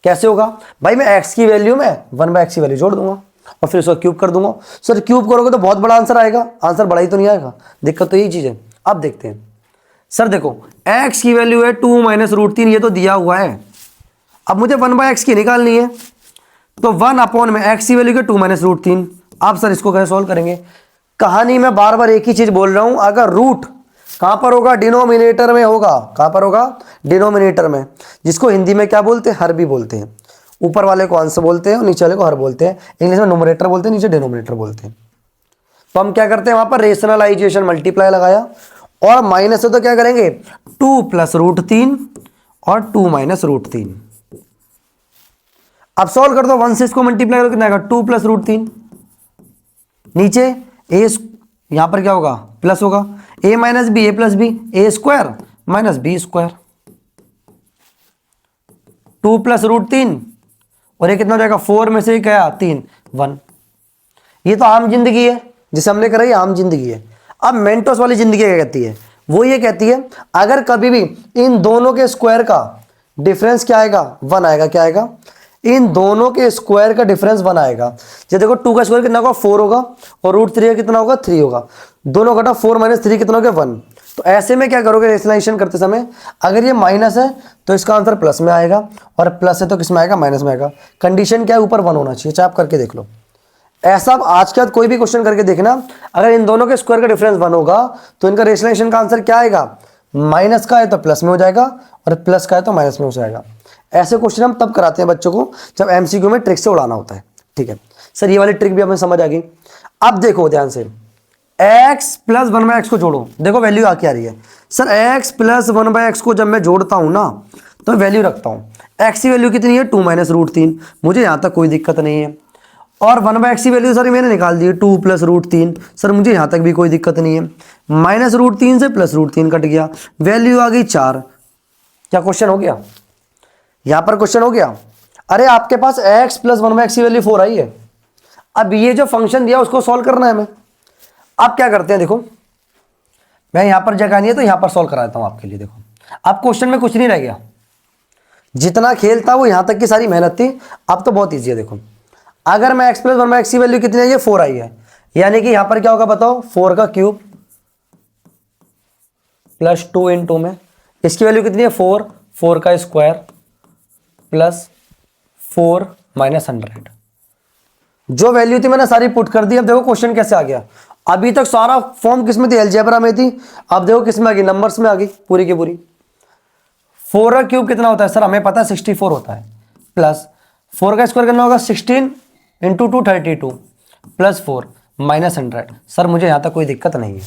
कैसे होगा भाई, मैं एक्स की वैल्यू में 1/x की वैल्यू जोड़ दूंगा और फिर उसको क्यूब कर दूंगा। सर क्यूब करोगे तो बहुत बड़ा आंसर आएगा, आंसर बड़ा ही तो नहीं आएगा, दिक्कत तो यही चीज है। अब देखते हैं। सर देखो x की वैल्यू है 2 माइनस √3, ये तो दिया हुआ है। अब मुझे 1/x की निकालनी है, तो 1 अपॉन में x की वैल्यू है 2 माइनस √3। अब सर इसको कैसे सॉल्व करेंगे। कहानी में बार बार एक ही चीज बोल रहा हूं, अगर रूट कहां पर होगा, डिनोमिनेटर में होगा। कहां पर होगा, डिनोमिनेटर में, जिसको हिंदी में क्या बोलते हैं, हर भी बोलते हैं। ऊपर वाले को अंश बोलते हैं और नीचे वाले को हर बोलते हैं। इंग्लिश में न्यूमरेटर बोलते हैं, नीचे डिनोमिनेटर बोलते हैं। तो हम क्या करते हैं, वहां पर रेशनलाइजेशन मल्टीप्लाई लगाया और माइनस है तो क्या करेंगे 2 प्लस √3 और 2 माइनस √3। अब सॉल्व कर दो, 1 से इसको मल्टीप्लाई करो, कितना आएगा 2 प्लस रूट 3, नीचे ए, यहां पर क्या होगा प्लस होगा, a minus B, A plus B, A square minus B square, 2 plus root 3 और ये कितना हो जाएगा 4 में से क्या 3 1। ये तो आम जिंदगी है जिसे हमने करा, ये आम जिंदगी है। अब मेंटोस वाली जिंदगी क्या कहती है, वो ये कहती है अगर कभी भी इन दोनों के स्क्वायर का डिफरेंस क्या आएगा 1 आएगा, क्या आएगा, इन दोनों के स्क्वायर का डिफरेंस 1 आएगा। जैसे देखो 2 का स्क्वायर कितना होगा 4 होगा और रूट 3 का कितना होगा 3 होगा, दोनों घटा 4 माइनस 3 कितना होगा 1। तो ऐसे में क्या करोगे रेशनलाइजेशन करते समय, अगर ये माइनस है तो इसका आंसर प्लस में आएगा और प्लस है तो किस में आएगा माइनस में आएगा। कंडीशन क्या है ऊपर 1 होना चाहिए, चाहे आप करके देख लो। ऐसा आप आज के बाद कोई भी क्वेश्चन करके देखना, अगर इन दोनों के स्क्वायर का डिफरेंस 1 होगा तो इनका रेशनलाइजेशन का आंसर क्या आएगा, माइनस का है तो प्लस में हो जाएगा और प्लस का है तो माइनस में हो जाएगा। ऐसे क्वेश्चन हम तब कराते हैं बच्चों को जब एमसीक्यू में ट्रिक से उड़ाना होता है। ठीक है सर, ये वाली ट्रिक भी हमें समझ आ गई। अब देखो ध्यान से, x प्लस 1/x को जोड़ो, देखो वैल्यू आ क्या रही है। सर x प्लस 1/x को जब मैं जोड़ता हूं ना तो वैल्यू रखता हूं, x की वैल्यू कितनी है 2 माइनस रूट 3, मुझे यहां तक कोई दिक्कत नहीं है। और 1/x की वैल्यू सर मैंने निकाल दी है 2 प्लस रूट 3, सर मुझे यहां तक भी कोई दिक्कत नहीं है। माइनस रूट 3 से प्लस रूट 3 कट गया, वैल्यू आ गई 4। क्या क्वेश्चन हो गया, यहां पर क्वेश्चन हो गया। अरे आपके पास x प्लस 1/x की वैल्यू 4 आई है, अब ये जो फंक्शन दिया उसको सॉल्व करना है हमें। अब क्या करते हैं, देखो मैं यहां पर जगह नहीं है तो यहां पर सॉल्व करा देता हूं आपके लिए। देखो अब क्वेश्चन में कुछ नहीं रह गया, जितना खेल था वो यहां तक की सारी मेहनत थी, अब तो बहुत ईजी है। देखो अगर मैं x प्लस 1/x की वैल्यू कितनी है, ये 4 आई है, यानी कि यहां पर क्या होगा बताओ 4 का क्यूब प्लस 2 इन 2 में इसकी वैल्यू कितनी है 4, 4 का स्क्वायर प्लस 4 माइनस 100। जो वैल्यू थी मैंने सारी पुट कर दी। अब देखो क्वेश्चन कैसे आ गया, अभी तक सारा फॉर्म किसमें थी अलजेब्रा में थी, अब देखो किसमें आ गई नंबर्स में आ गई पूरी की पूरी। 4 का क्यूब कितना होता है सर हमें पता है 64 होता है, प्लस 4 का स्क्वायर कितना होगा 16 इंटू 2 32 प्लस 4 माइनस 100। सर मुझे यहां तक कोई दिक्कत नहीं है।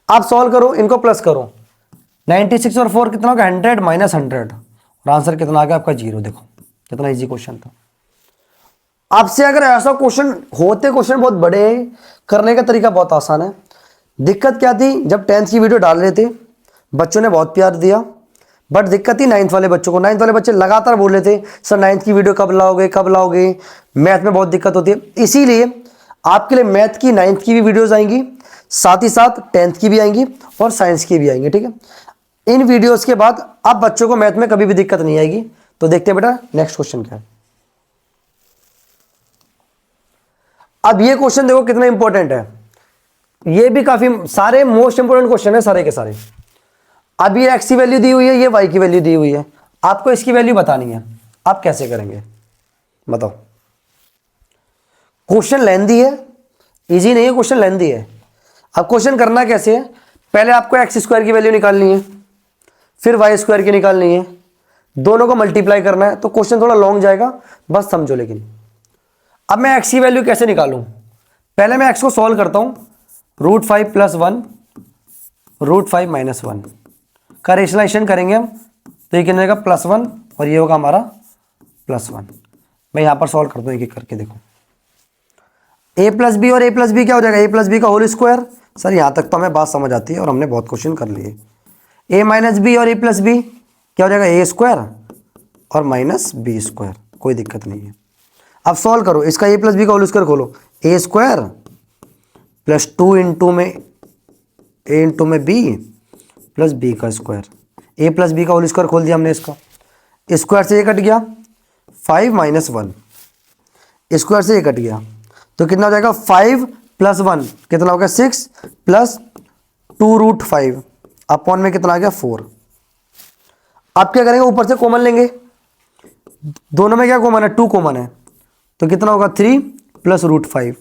आप सॉल्व करो, इनको प्लस करो, 96 और 4 कितना होगा 100 माइनस 100 और आंसर कितना आ गया आपका 0। देखो कितना इजी क्वेश्चन था। आपसे अगर ऐसा क्वेश्चन होते, क्वेश्चन बहुत बड़े हैं, करने का तरीका बहुत आसान है। दिक्कत क्या थी, जब 10th की वीडियो डाल रहे थे बच्चों ने बहुत प्यार दिया, बट दिक्कत थी 9th वाले बच्चों को। 9th वाले बच्चे लगातार बोल रहे थे सर 9th की वीडियो कब लाओगे कब लाओगे, मैथ में बहुत दिक्कत होती है। इसीलिए आपके लिए मैथ की 9th की भी वीडियोज आएंगी, साथ ही साथ 10th की भी आएंगी और साइंस की भी आएंगी। ठीक है, इन वीडियोस के बाद अब बच्चों को मैथ में कभी भी दिक्कत नहीं आएगी। तो देखते हैं बेटा नेक्स्ट क्वेश्चन क्या है। अब ये क्वेश्चन देखो कितना इंपॉर्टेंट है, ये भी काफी सारे मोस्ट इंपॉर्टेंट क्वेश्चन है सारे के सारे। अब ये x की वैल्यू दी हुई है, ये y की वैल्यू दी हुई है, आपको इसकी वैल्यू बतानी है। आप कैसे करेंगे बताओ। क्वेश्चन लेंदी है, इजी नहीं है, क्वेश्चन लेंदी है। अब क्वेश्चन करना कैसे है, पहले आपको एक्स स्क्वायर की वैल्यू निकालनी है, फिर वाई स्क्वायर की निकालनी है, दोनों को मल्टीप्लाई करना है। तो क्वेश्चन थोड़ा लॉन्ग जाएगा, बस समझो। लेकिन अब मैं एक्स की वैल्यू कैसे निकालूं, पहले मैं एक्स को सॉल्व करता हूं। √5 + 1 √5 - 1 का रेशनलाइजेशन करेंगे हम, तो ये कितना होगा +1 और ये होगा हमारा +1। मैं यहां पर सॉल्व करता हूं एक एक करके। देखो a + b और a + b क्या हो जाएगा, a + b का होल स्क्वायर। सर यहां तक तो हमें बात समझ आती है और हमने बहुत क्वेश्चन कर लिए। a - b और a + b क्या हो जाएगा a² और -b², कोई दिक्कत नहीं है। अब सॉल्व करो, इसका a + b का होल स्क्वायर खोलो, a² + 2 × में a × में b + b का स्क्वायर। a + b का होल स्क्वायर खोल दिया हमने, इसका स्क्वायर से ये कट गया 5 - 1, स्क्वायर से ये कट गया, तो कितना हो जाएगा 5 + 1 कितना हो गया 6 + 2√5 अपॉन में कितना आ गया 4। आप क्या करेंगे, ऊपर से कॉमन लेंगे, दोनों में क्या कॉमन है 2 कॉमन है, तो कितना होगा 3 + √5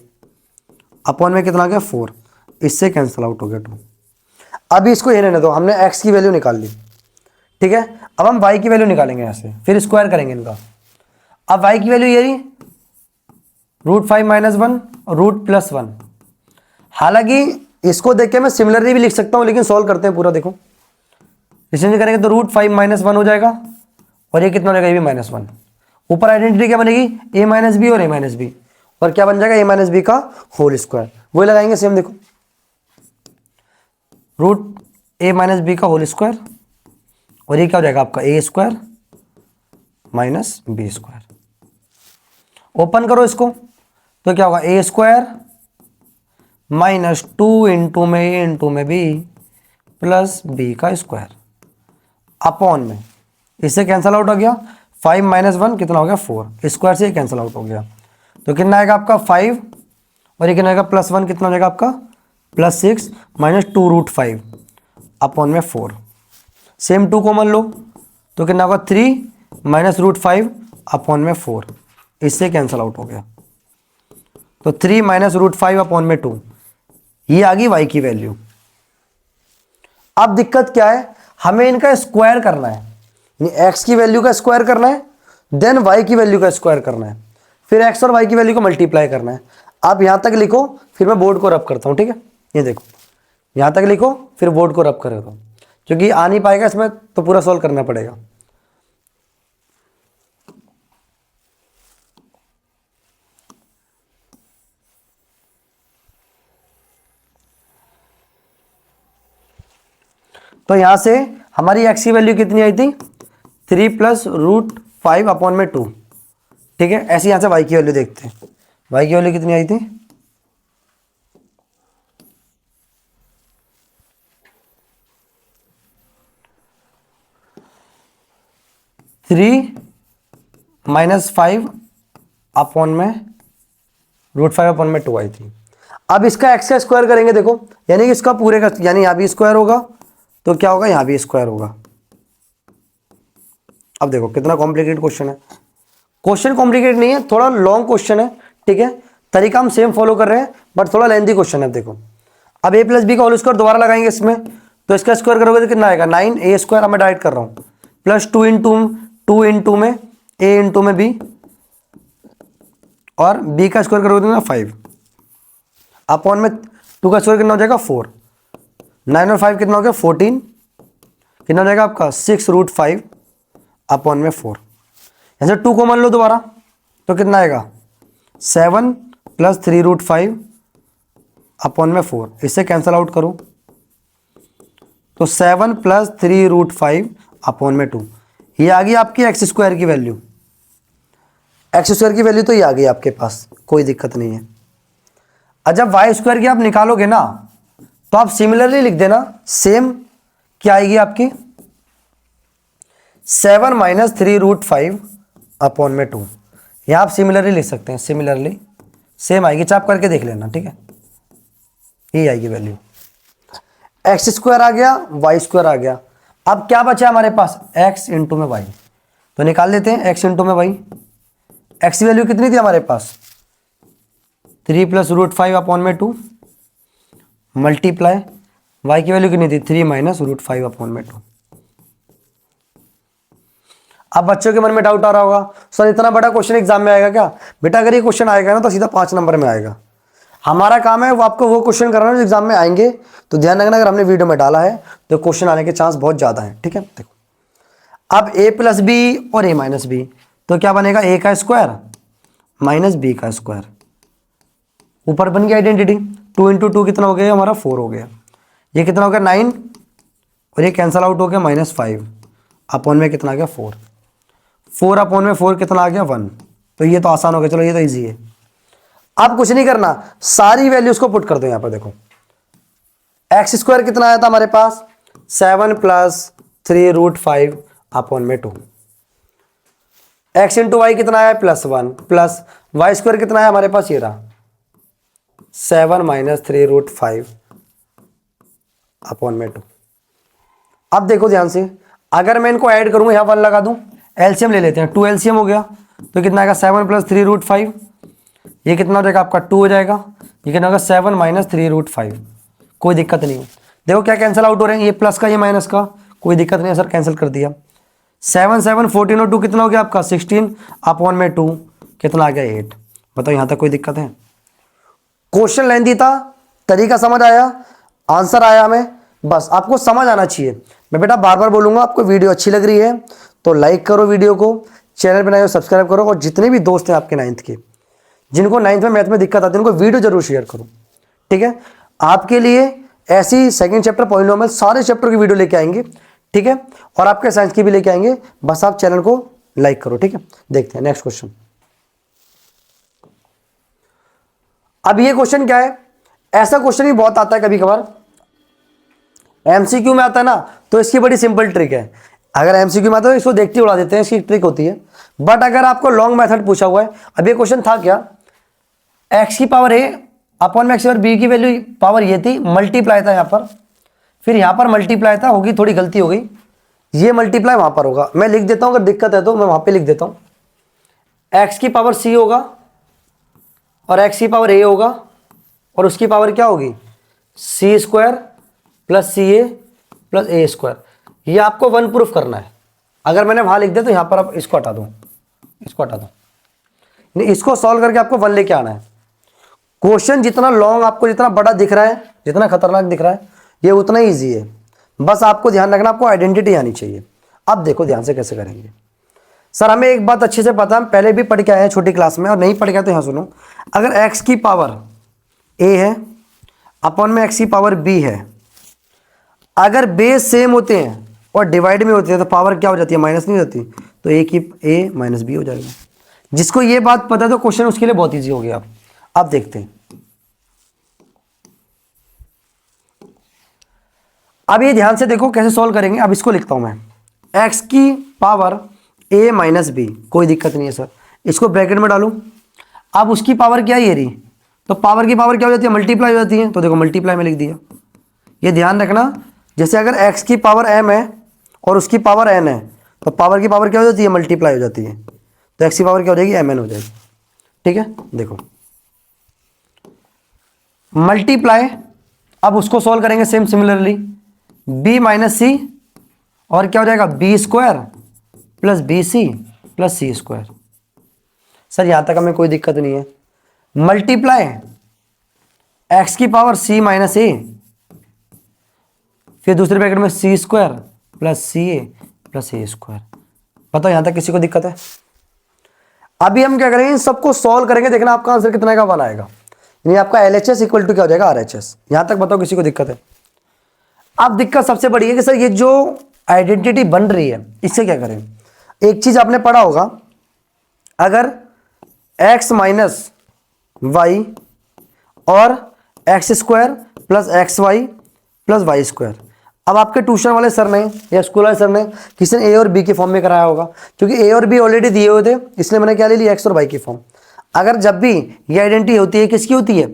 अपॉन में कितना आ गया 4, इससे कैंसिल आउट हो गया 2। अभी इसको ये रहने दो, हमने x की वैल्यू निकाल ली। ठीक है, अब हम y की वैल्यू निकालेंगे यहाँ से, फिर स्क्वायर करेंगे इनका। अब y की वैल्यू ये रही √5 - 1 √+1। हालांकि इसको देख के मैं सिमिलरली भी लिख सकता हूं, लेकिन सॉल्व करते हैं पूरा। देखो इसमें करेंगे तो √5 - 1 हो जाएगा और ये कितना हो जाएगा, ये भी -1, ऊपर आइडेंटिटी क्या बनेगी, ए माइनस बी और ए माइनस बी, और क्या बन जाएगा, ए माइनस बी का होल स्क्वायर। वही लगाएंगे सेम, देखो रूट ए माइनस बी का होल स्क्वायर, और ये क्या हो जाएगा आपका A square minus B square. Open करो इसको तो क्या होगा, ए स्क्वायर माइनस 2 इंटू में ए इंटू में बी प्लस बी का स्क्वायर अपॉन में, इससे कैंसल आउट हो गया 5 माइनस 1 कितना हो गया 4, स्क्वायर से कैंसल आउट हो गया। तो कितना आएगा आपका 5 और ये कितना आएगा +1 कितना हो जाएगा आपका +6 माइनस 2 रूट 5 अपॉन में 4। सेम 2 कॉमन लो तो कितना होगा 3 माइनस रूट 5 अपॉन में 4, इससे कैंसल आउट हो गया। तो 3 माइनस रूट 5 अपॉन में 2, ये आ गई y की वैल्यू। अब दिक्कत क्या है, हमें इनका स्क्वायर करना है, x की वैल्यू का स्क्वायर करना है, देन y की वैल्यू का स्क्वायर करना है, फिर x और y की वैल्यू को मल्टीप्लाई करना है। आप यहां तक लिखो, फिर मैं बोर्ड को रब करता हूं, ठीक है। ये देखो यहां तक लिखो, फिर बोर्ड को रब कर देता हूं, क्योंकि आ नहीं पाएगा इसमें तो पूरा सॉल्व करना पड़ेगा। तो यहां से हमारी x की वैल्यू कितनी आई थी, 3 प्लस रूट 5 अपॉन में 2, ठीक है। ऐसे यहां से y की वैल्यू देखते हैं, y की वैल्यू कितनी आई थी, 3 माइनस 5 अपॉन में रूट 5 अपॉन में 2 आई थी। अब इसका x का स्क्वायर करेंगे, देखो यानी कि इसका पूरे का, यानी यहां भी स्क्वायर होगा तो क्या होगा, यहां भी स्क्वायर होगा। अब देखो कितना कॉम्प्लिकेटेड क्वेश्चन है, क्वेश्चन कॉम्प्लिकेटेड नहीं है, थोड़ा लॉन्ग क्वेश्चन है, ठीक है। तरीका हम सेम फॉलो कर रहे हैं बट थोड़ा लेंथी क्वेश्चन है। देखो अब a प्लस बी का होल स्क्वायर दोबारा लगाएंगे इसमें, तो इसका स्क्वायर करोगे तो कितना आएगा 9 a स्क्वायर, मैं डाइट कर रहा हूं, प्लस 2 इंटू में a इंटू में b, और b का स्क्वायर करोगे तो 5 अपॉन में 2 का स्क्वायर कितना हो जाएगा 4, 9 और 5 कितना हो गया 14, कितना हो जाएगा आपका 6 रूट 5 अपॉन में 4। ऐसे 2 को मान लो दोबारा तो कितना आएगा 7 प्लस 3 रूट 5 अपॉन में 4, इससे कैंसल आउट करो तो 7 प्लस 3 रूट 5 अपॉन में 2, ये आ गई आपकी एक्स स्क्वायर की वैल्यू। एक्स स्क्वायर की वैल्यू तो ये आ गई आपके पास, कोई दिक्कत नहीं है। और जब वाई स्क्वायर की आप निकालोगे ना तो आप सिमिलरली लिख देना, सेम क्या आएगी आपकी 7 माइनस 3 रूट 5 अपॉन में 2, यहां आप सिमिलरली लिख सकते हैं, सिमिलरली सेम आएगी, चाप करके देख लेना, ठीक है। ये आएगी वैल्यू, एक्स स्क्वायर आ गया, वाई स्क्वायर आ गया। अब क्या बचा हमारे पास, एक्स इंटू में वाई, तो निकाल लेते हैं एक्स इंटू में वाई। एक्स की वैल्यू कितनी थी हमारे पास 3 प्लस रूट 5 अपॉन में 2 मल्टीप्लाई, वाई की वैल्यू कितनी थी 3 माइनस रूट 5 अपॉन में 2। अब बच्चों के मन में डाउट आ रहा होगा, सर इतना बड़ा क्वेश्चन एग्जाम में आएगा क्या? बेटा अगर ये क्वेश्चन आएगा ना तो सीधा 5 नंबर में आएगा। हमारा काम है वो आपको वो क्वेश्चन कराना जो एग्जाम में आएंगे। तो ध्यान रखना, अगर हमने वीडियो में डाला है तो क्वेश्चन आने के चांस बहुत ज्यादा है, ठीक है। देखो अब a प्लस बी और a माइनस बी, तो क्या बनेगा a का स्क्वायर माइनस b का स्क्वायर, ऊपर बन गया आइडेंटिटी, 2 इंटू 2 कितना हो गया हमारा 4 हो गया, ये कितना हो गया 9 और ये कैंसल आउट हो गया -5 अपॉन में कितना आ गया 4, 4 अपॉन में 4 कितना आ गया 1। तो ये तो आसान हो गया, चलो ये तो ईजी है। अब कुछ नहीं करना, सारी वैल्यूज को पुट कर दो यहां पर। देखो एक्स स्क्वायर कितना आया था हमारे पास 7 प्लस 3 रूट 5 अपॉन में 2, एक्स इंटू वाई कितना आया +1 प्लस वाई स्क्वायर कितना है हमारे पास, ये रहा 7 माइनस 3 रूट 5 अपॉन में 2। अब देखो ध्यान से, अगर मैं इनको ऐड करूंगा यहां 1 लगा दूं, एलसीएम ले लेते हैं, 2 एलसीएम हो गया तो कितना आएगा 7 प्लस 3 रूट 5, ये कितना हो जाएगा आपका 2 हो जाएगा, ये कितना होगा 7 माइनस 3 रूट 5। कोई दिक्कत नहीं है, देखो क्या कैंसिल आउट हो रहे हैं, ये प्लस का ये माइनस का, कोई दिक्कत नहीं है सर, कैंसिल कर दिया। 7 7 14 और 2 कितना हो गया आपका 16 अपॉन में 2 कितना आ गया 8। बताओ यहां तक कोई दिक्कत है? क्वेश्चन लेंथी था, तरीका समझ आया, आंसर आया हमें, बस आपको समझ आना चाहिए। मैं बेटा बार बार बोलूंगा, आपको वीडियो अच्छी लग रही है तो लाइक करो वीडियो को, चैनल बनाए हो सब्सक्राइब करो, और जितने भी दोस्त हैं आपके 9th के, जिनको 9th में मैथ में दिक्कत आती है, उनको वीडियो जरूर शेयर करो, ठीक है। आपके लिए ऐसी सेकंड चैप्टर पॉलिनोमियल सारे चैप्टर की वीडियो लेके आएंगे, ठीक है, और आपके साइंस की भी लेके आएंगे। बस आप चैनल को लाइक करो, ठीक है। देखते हैं नेक्स्ट क्वेश्चन। अब ये क्वेश्चन क्या है, ऐसा क्वेश्चन ही बहुत आता है कभी कभार, एमसीक्यू में आता है ना, तो इसकी बड़ी सिंपल ट्रिक है। अगर एमसीक्यू में आता है तो इसको देखते उड़ा देते हैं, इसकी ट्रिक होती है। बट अगर आपको लॉन्ग मेथड पूछा हुआ है, अब ये क्वेश्चन था क्या, एक्स की पावर ए अपॉन में एक्स पावर बी की वैल्यू पावर ये थी, मल्टीप्लाई था यहाँ पर, फिर यहाँ पर मल्टीप्लाई था, होगी थोड़ी गलती हो गई, ये मल्टीप्लाई वहाँ पर होगा। मैं लिख देता हूँ, अगर दिक्कत है तो मैं वहाँ पे लिख देता हूँ, एक्स की पावर सी होगा और एक्स की पावर ए होगा, और उसकी पावर क्या होगी, सी square plus C A plus A square. ये आपको 1 प्रूफ करना है। अगर मैंने वहाँ लिख दिया तो यहाँ पर आप इसको हटा दो, इसको हटा दो, इसको सॉल्व करके आपको 1 लेके आना है। क्वेश्चन जितना लॉन्ग आपको जितना बड़ा दिख रहा है, जितना खतरनाक दिख रहा है, ये उतना ही ईजी है। बस आपको ध्यान रखना, आपको आइडेंटिटी आनी चाहिए। अब देखो ध्यान से कैसे करेंगे। सर हमें एक बात अच्छे से पता है, हम पहले भी पढ़ के आए हैं छोटी क्लास में, और नहीं पढ़ गया तो यहाँ सुनो। अगर एक्स की पावर ए है अपॉन में एक्स की पावर बी है, अगर बेस सेम होते हैं और डिवाइड में होते हैं तो पावर क्या हो जाती है, माइनस नहीं हो जाती, तो ए की ए माइनस बी हो जाएगा। जिसको ये बात पता है तो क्वेश्चन उसके लिए बहुत ईजी हो गया। अब देखते हैं, अब ये ध्यान से देखो कैसे सॉल्व करेंगे। अब इसको लिखता हूं मैं, x की पावर a माइनस बी, कोई दिक्कत नहीं है सर, इसको ब्रैकेट में डालूं। अब उसकी पावर क्या है, ये रही, तो पावर की पावर क्या हो जाती है, मल्टीप्लाई हो जाती है, तो देखो मल्टीप्लाई में लिख दिया। ये ध्यान रखना, जैसे अगर x की पावर m है और उसकी पावर n है, तो पावर की पावर क्या हो जाती है, मल्टीप्लाई हो जाती है, तो x की पावर क्या हो जाएगी, mn हो जाएगी, ठीक है। देखो मल्टीप्लाई, अब उसको सॉल्व करेंगे same similarly, b minus C और क्या हो जाएगा, B square plus B C plus C square. Sir यहां तक हमें कोई दिक्कत नहीं है। मल्टीप्लाई एक्स की पावर c माइनस ए, फिर दूसरे ब्रैकेट में C square plus C A plus A square. बताओ यहां तक किसी को दिक्कत है? अभी हम क्या करेंगे, इन सबको सॉल्व करेंगे, देखना आपका आंसर कितना का 1 आएगा, यानी आपका LHS इक्वल टू क्या हो जाएगा, RHS। यहां तक बताओ किसी को दिक्कत है? अब दिक्कत सबसे बड़ी है कि सर ये जो आइडेंटिटी बन रही है इससे क्या करें। एक चीज आपने पढ़ा होगा, अगर x माइनस वाई और X square plus X Y plus Y square. अब आपके ट्यूशन वाले सर ने या स्कूल वाले सर ने किसी ने a और b के फॉर्म में कराया होगा, क्योंकि a और b ऑलरेडी दिए हुए थे, इसलिए मैंने क्या ले लिया, x और y की फॉर्म। अगर जब भी ये आइडेंटिटी होती है, किसकी होती है,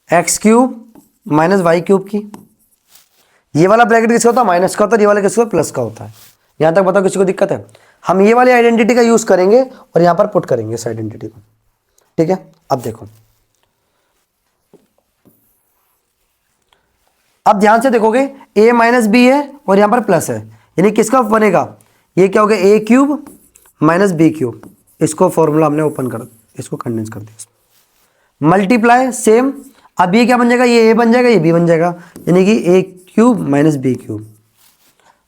X cube minus Y cube की। ये वाला ब्रैकेट किसका होता है, माइनस का होता है, ये वाला किसका प्लस का होता है। यहां तक बताओ किसी को दिक्कत है? हम ये वाली आइडेंटिटी का यूज करेंगे और यहां पर पुट करेंगे इस आइडेंटिटी को, ठीक है। अब देखो, अब ध्यान से देखोगे, a माइनस बी है और यहां पर प्लस है, यानी किसका बनेगा, ये क्या हो गया, ए क्यूब माइनस बी क्यूब। इसको फॉर्मूला हमने ओपन कर, इसको कंडेंस कर दिया। मल्टीप्लाई सेम, अब ये क्या बन जाएगा, ये a बन जाएगा, ये b बन जाएगा, यानी कि a cube minus B cube.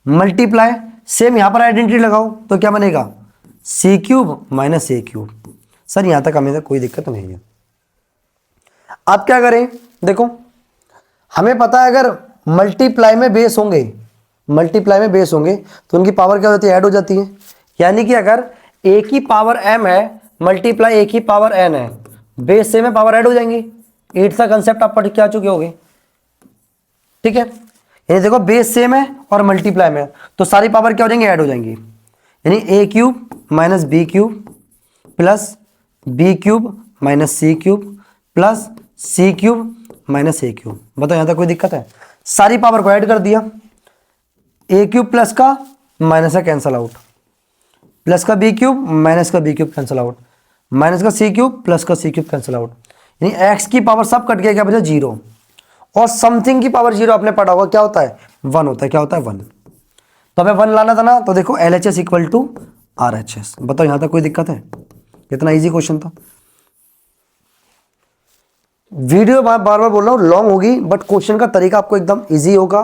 Multiply same, यहां पर आइडेंटिटी लगाओ तो क्या बनेगा, c cube minus a cube. Sir यहां तक हमें कोई दिक्कत नहीं है। अब क्या करें, देखो हमें पता है अगर मल्टीप्लाई में बेस होंगे, मल्टीप्लाई में बेस होंगे तो उनकी पावर क्या होती है, ऐड हो जाती है। यानी कि अगर a की पावर m है मल्टीप्लाई a की पावर n है, बेस सेम है, पावर ऐड हो जाएंगी। 8th का कंसेप्ट आप पढ़ के आ चुके होंगे, ठीक है। यानी देखो बेस सेम है और मल्टीप्लाई में है, तो सारी पावर क्या हो जाएंगी, ऐड हो जाएंगी। यानी a cube minus B cube plus B cube minus C cube plus C cube minus A cube. बताओ यहां तक कोई दिक्कत है? सारी पावर को ऐड कर दिया, ए क्यूब प्लस का माइनस का कैंसल आउट, प्लस का बी क्यूब माइनस का B cube cancel out, minus का सी क्यूब प्लस का सी क्यूब कैंसल आउट। यानी एक्स की पावर सब कट गया, क्या बचा, 0। और समथिंग की पावर 0 आपने पढ़ा होगा क्या होता है, 1 होता है। क्या होता है, 1। तो हमें 1 लाना था ना, तो देखो LHS इक्वल टू RHS। बताओ यहां तक कोई दिक्कत है? कितना इजी क्वेश्चन था। वीडियो बार बार बोल रहा हूं लॉन्ग होगी, बट क्वेश्चन का तरीका आपको एकदम इजी होगा।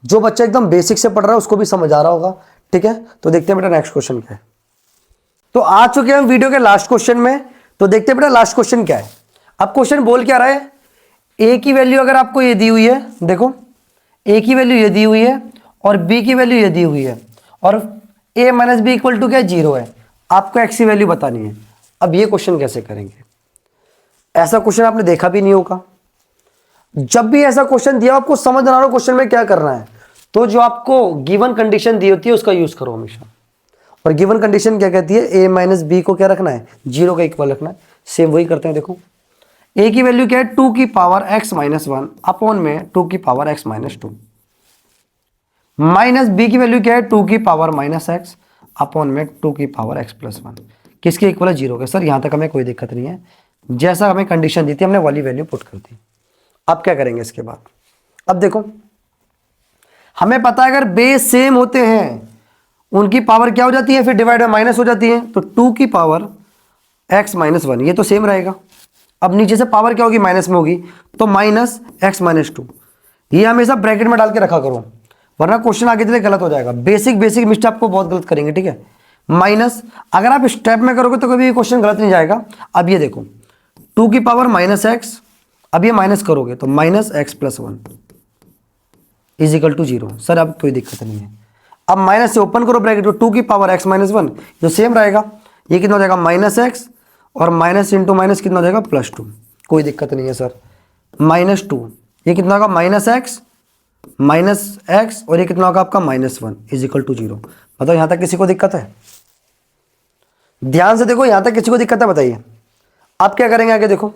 जो बच्चा एकदम बेसिक से पढ़ रहा है उसको भी समझ आ रहा होगा, ठीक है। तो देखते हैं बेटा नेक्स्ट क्वेश्चन क्या है। तो आ चुके हैं हम वीडियो के लास्ट क्वेश्चन में। तो देखते हैं बेटा लास्ट क्वेश्चन क्या है। अब क्वेश्चन बोल क्या रहा है, ए की वैल्यू अगर आपको ये दी हुई है, देखो ए की वैल्यू ये दी हुई है और बी की वैल्यू ये दी हुई है और ए माइनस बी इक्वल टू क्या है, 0 है। आपको एक्स की वैल्यू बतानी है। अब ये क्वेश्चन कैसे करेंगे, ऐसा क्वेश्चन आपने देखा भी नहीं होगा। जब भी ऐसा क्वेश्चन दिया आपको समझ ना हो क्वेश्चन में क्या करना है, तो जो आपको गिवन कंडीशन दी होती है उसका यूज करो हमेशा। और गिवन कंडीशन क्या कहती है, ए माइनस बी को क्या रखना है, 0 का इक्वल रखना है। सेम वही करते हैं। देखो ए की वैल्यू क्या है, 2 की पावर x माइनस 1 अपॉन में 2 की power x minus 2, minus B की वैल्यू क्या है, 2 की पावर माइनस x अपॉन में 2 की पावर x प्लस 1। किसके इक्वल है, 0 के। सर यहां तक हमें कोई दिक्कत नहीं है, जैसा हमें कंडीशन दी थी हमने वाली वैल्यू पुट कर दी। अब क्या करेंगे इसके बाद, अब देखो हमें पता है अगर बेस सेम होते हैं उनकी पावर क्या हो जाती है, फिर डिवाइड बाय माइनस हो जाती है। तो 2 की पावर x माइनस 1 ये तो सेम रहेगा। अब नीचे से पावर क्या होगी, माइनस में होगी, तो माइनस x माइनस 2। ये हमेशा ब्रैकेट में डाल के रखा करो, वरना क्वेश्चन आगे चले गलत हो जाएगा। बेसिक मिस्टेक आपको बहुत गलत करेंगे, ठीक है। माइनस अगर आप स्टेप में करोगे तो कभी क्वेश्चन गलत नहीं जाएगा। अब ये देखो 2 की पावर माइनस एक्स, अब ये माइनस करोगे तो minus X plus 1 is equal to 0। Sir अब कोई दिक्कत नहीं है। अब माइनस से ओपन करो ब्रैकेट, 2 की पावर x माइनस 1 जो सेम रहेगा। ये कितना हो जाएगा, माइनस एक्स और माइनस इंटू माइनस कितना हो जाएगा, प्लस 2। कोई दिक्कत नहीं है सर। माइनस 2 ये कितना होगा, माइनस एक्स और ये कितना होगा आपका माइनस 1 इज इक्वल टू 0। बताओ यहां तक किसी को दिक्कत है, ध्यान से देखो यहां तक किसी को दिक्कत है बताइए। आप क्या करेंगे आगे देखो,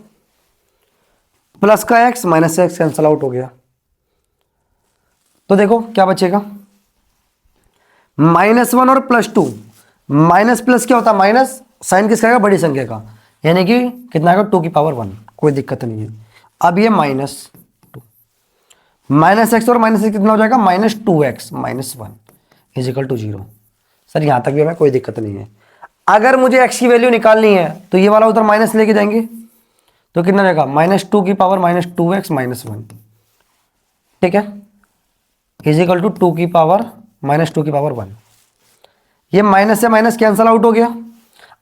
प्लस का x minus x cancel out हो गया, तो देखो क्या बचेगा, -1 और +2। माइनस प्लस क्या होता है, माइनस साइन किसका आएगा, बड़ी संख्या का, यानी कि कितना आएगा 2 की पावर 1। कोई दिक्कत नहीं है। अब ये -2 माइनस एक्स और माइनस एक्स कितना हो जाएगा, -2x minus 1 is equal to 0। Sir यहां तक भी हमें कोई दिक्कत नहीं है। अगर मुझे x की वैल्यू निकालनी है तो ये वाला उधर माइनस लेके जाएंगे, तो कितना रहेगा, -2 की पावर -2x माइनस 1, ठीक है, इज इक्वल टू 2 की पावर -2 की पावर 1। ये माइनस से माइनस कैंसल आउट हो गया।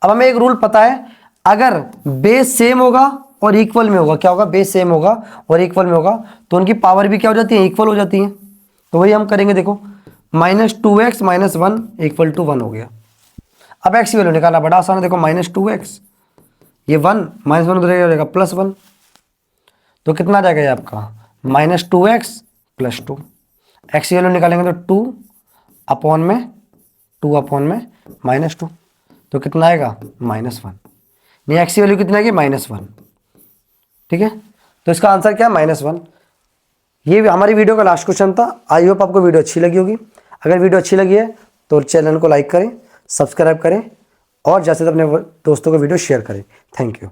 अब हमें एक रूल पता है, अगर बेस सेम होगा और इक्वल में होगा, क्या होगा, बेस सेम होगा और इक्वल में होगा तो उनकी पावर भी क्या हो जाती है, इक्वल हो जाती है। तो वही हम करेंगे। देखो -2x माइनस 1 इक्वल टू 1 हो गया। अब x की वैल्यू निकालना बड़ा आसान है। देखो -2x ये 1 माइनस 1 उधर जाएगा +1, तो कितना आ जाएगा ये आपका -2x प्लस 2। x की वैल्यू निकालेंगे तो 2 अपॉन में -2, तो कितना आएगा -1। नहीं x की वैल्यू कितनी आएगी, -1, ठीक है। तो इसका आंसर क्या है, -1। ये हमारी वीडियो का लास्ट क्वेश्चन था। आई होप आपको वीडियो अच्छी लगी होगी। अगर वीडियो अच्छी लगी है तो चैनल को लाइक करें, सब्सक्राइब करें और जैसे अपने दोस्तों को वीडियो शेयर करें। Thank you.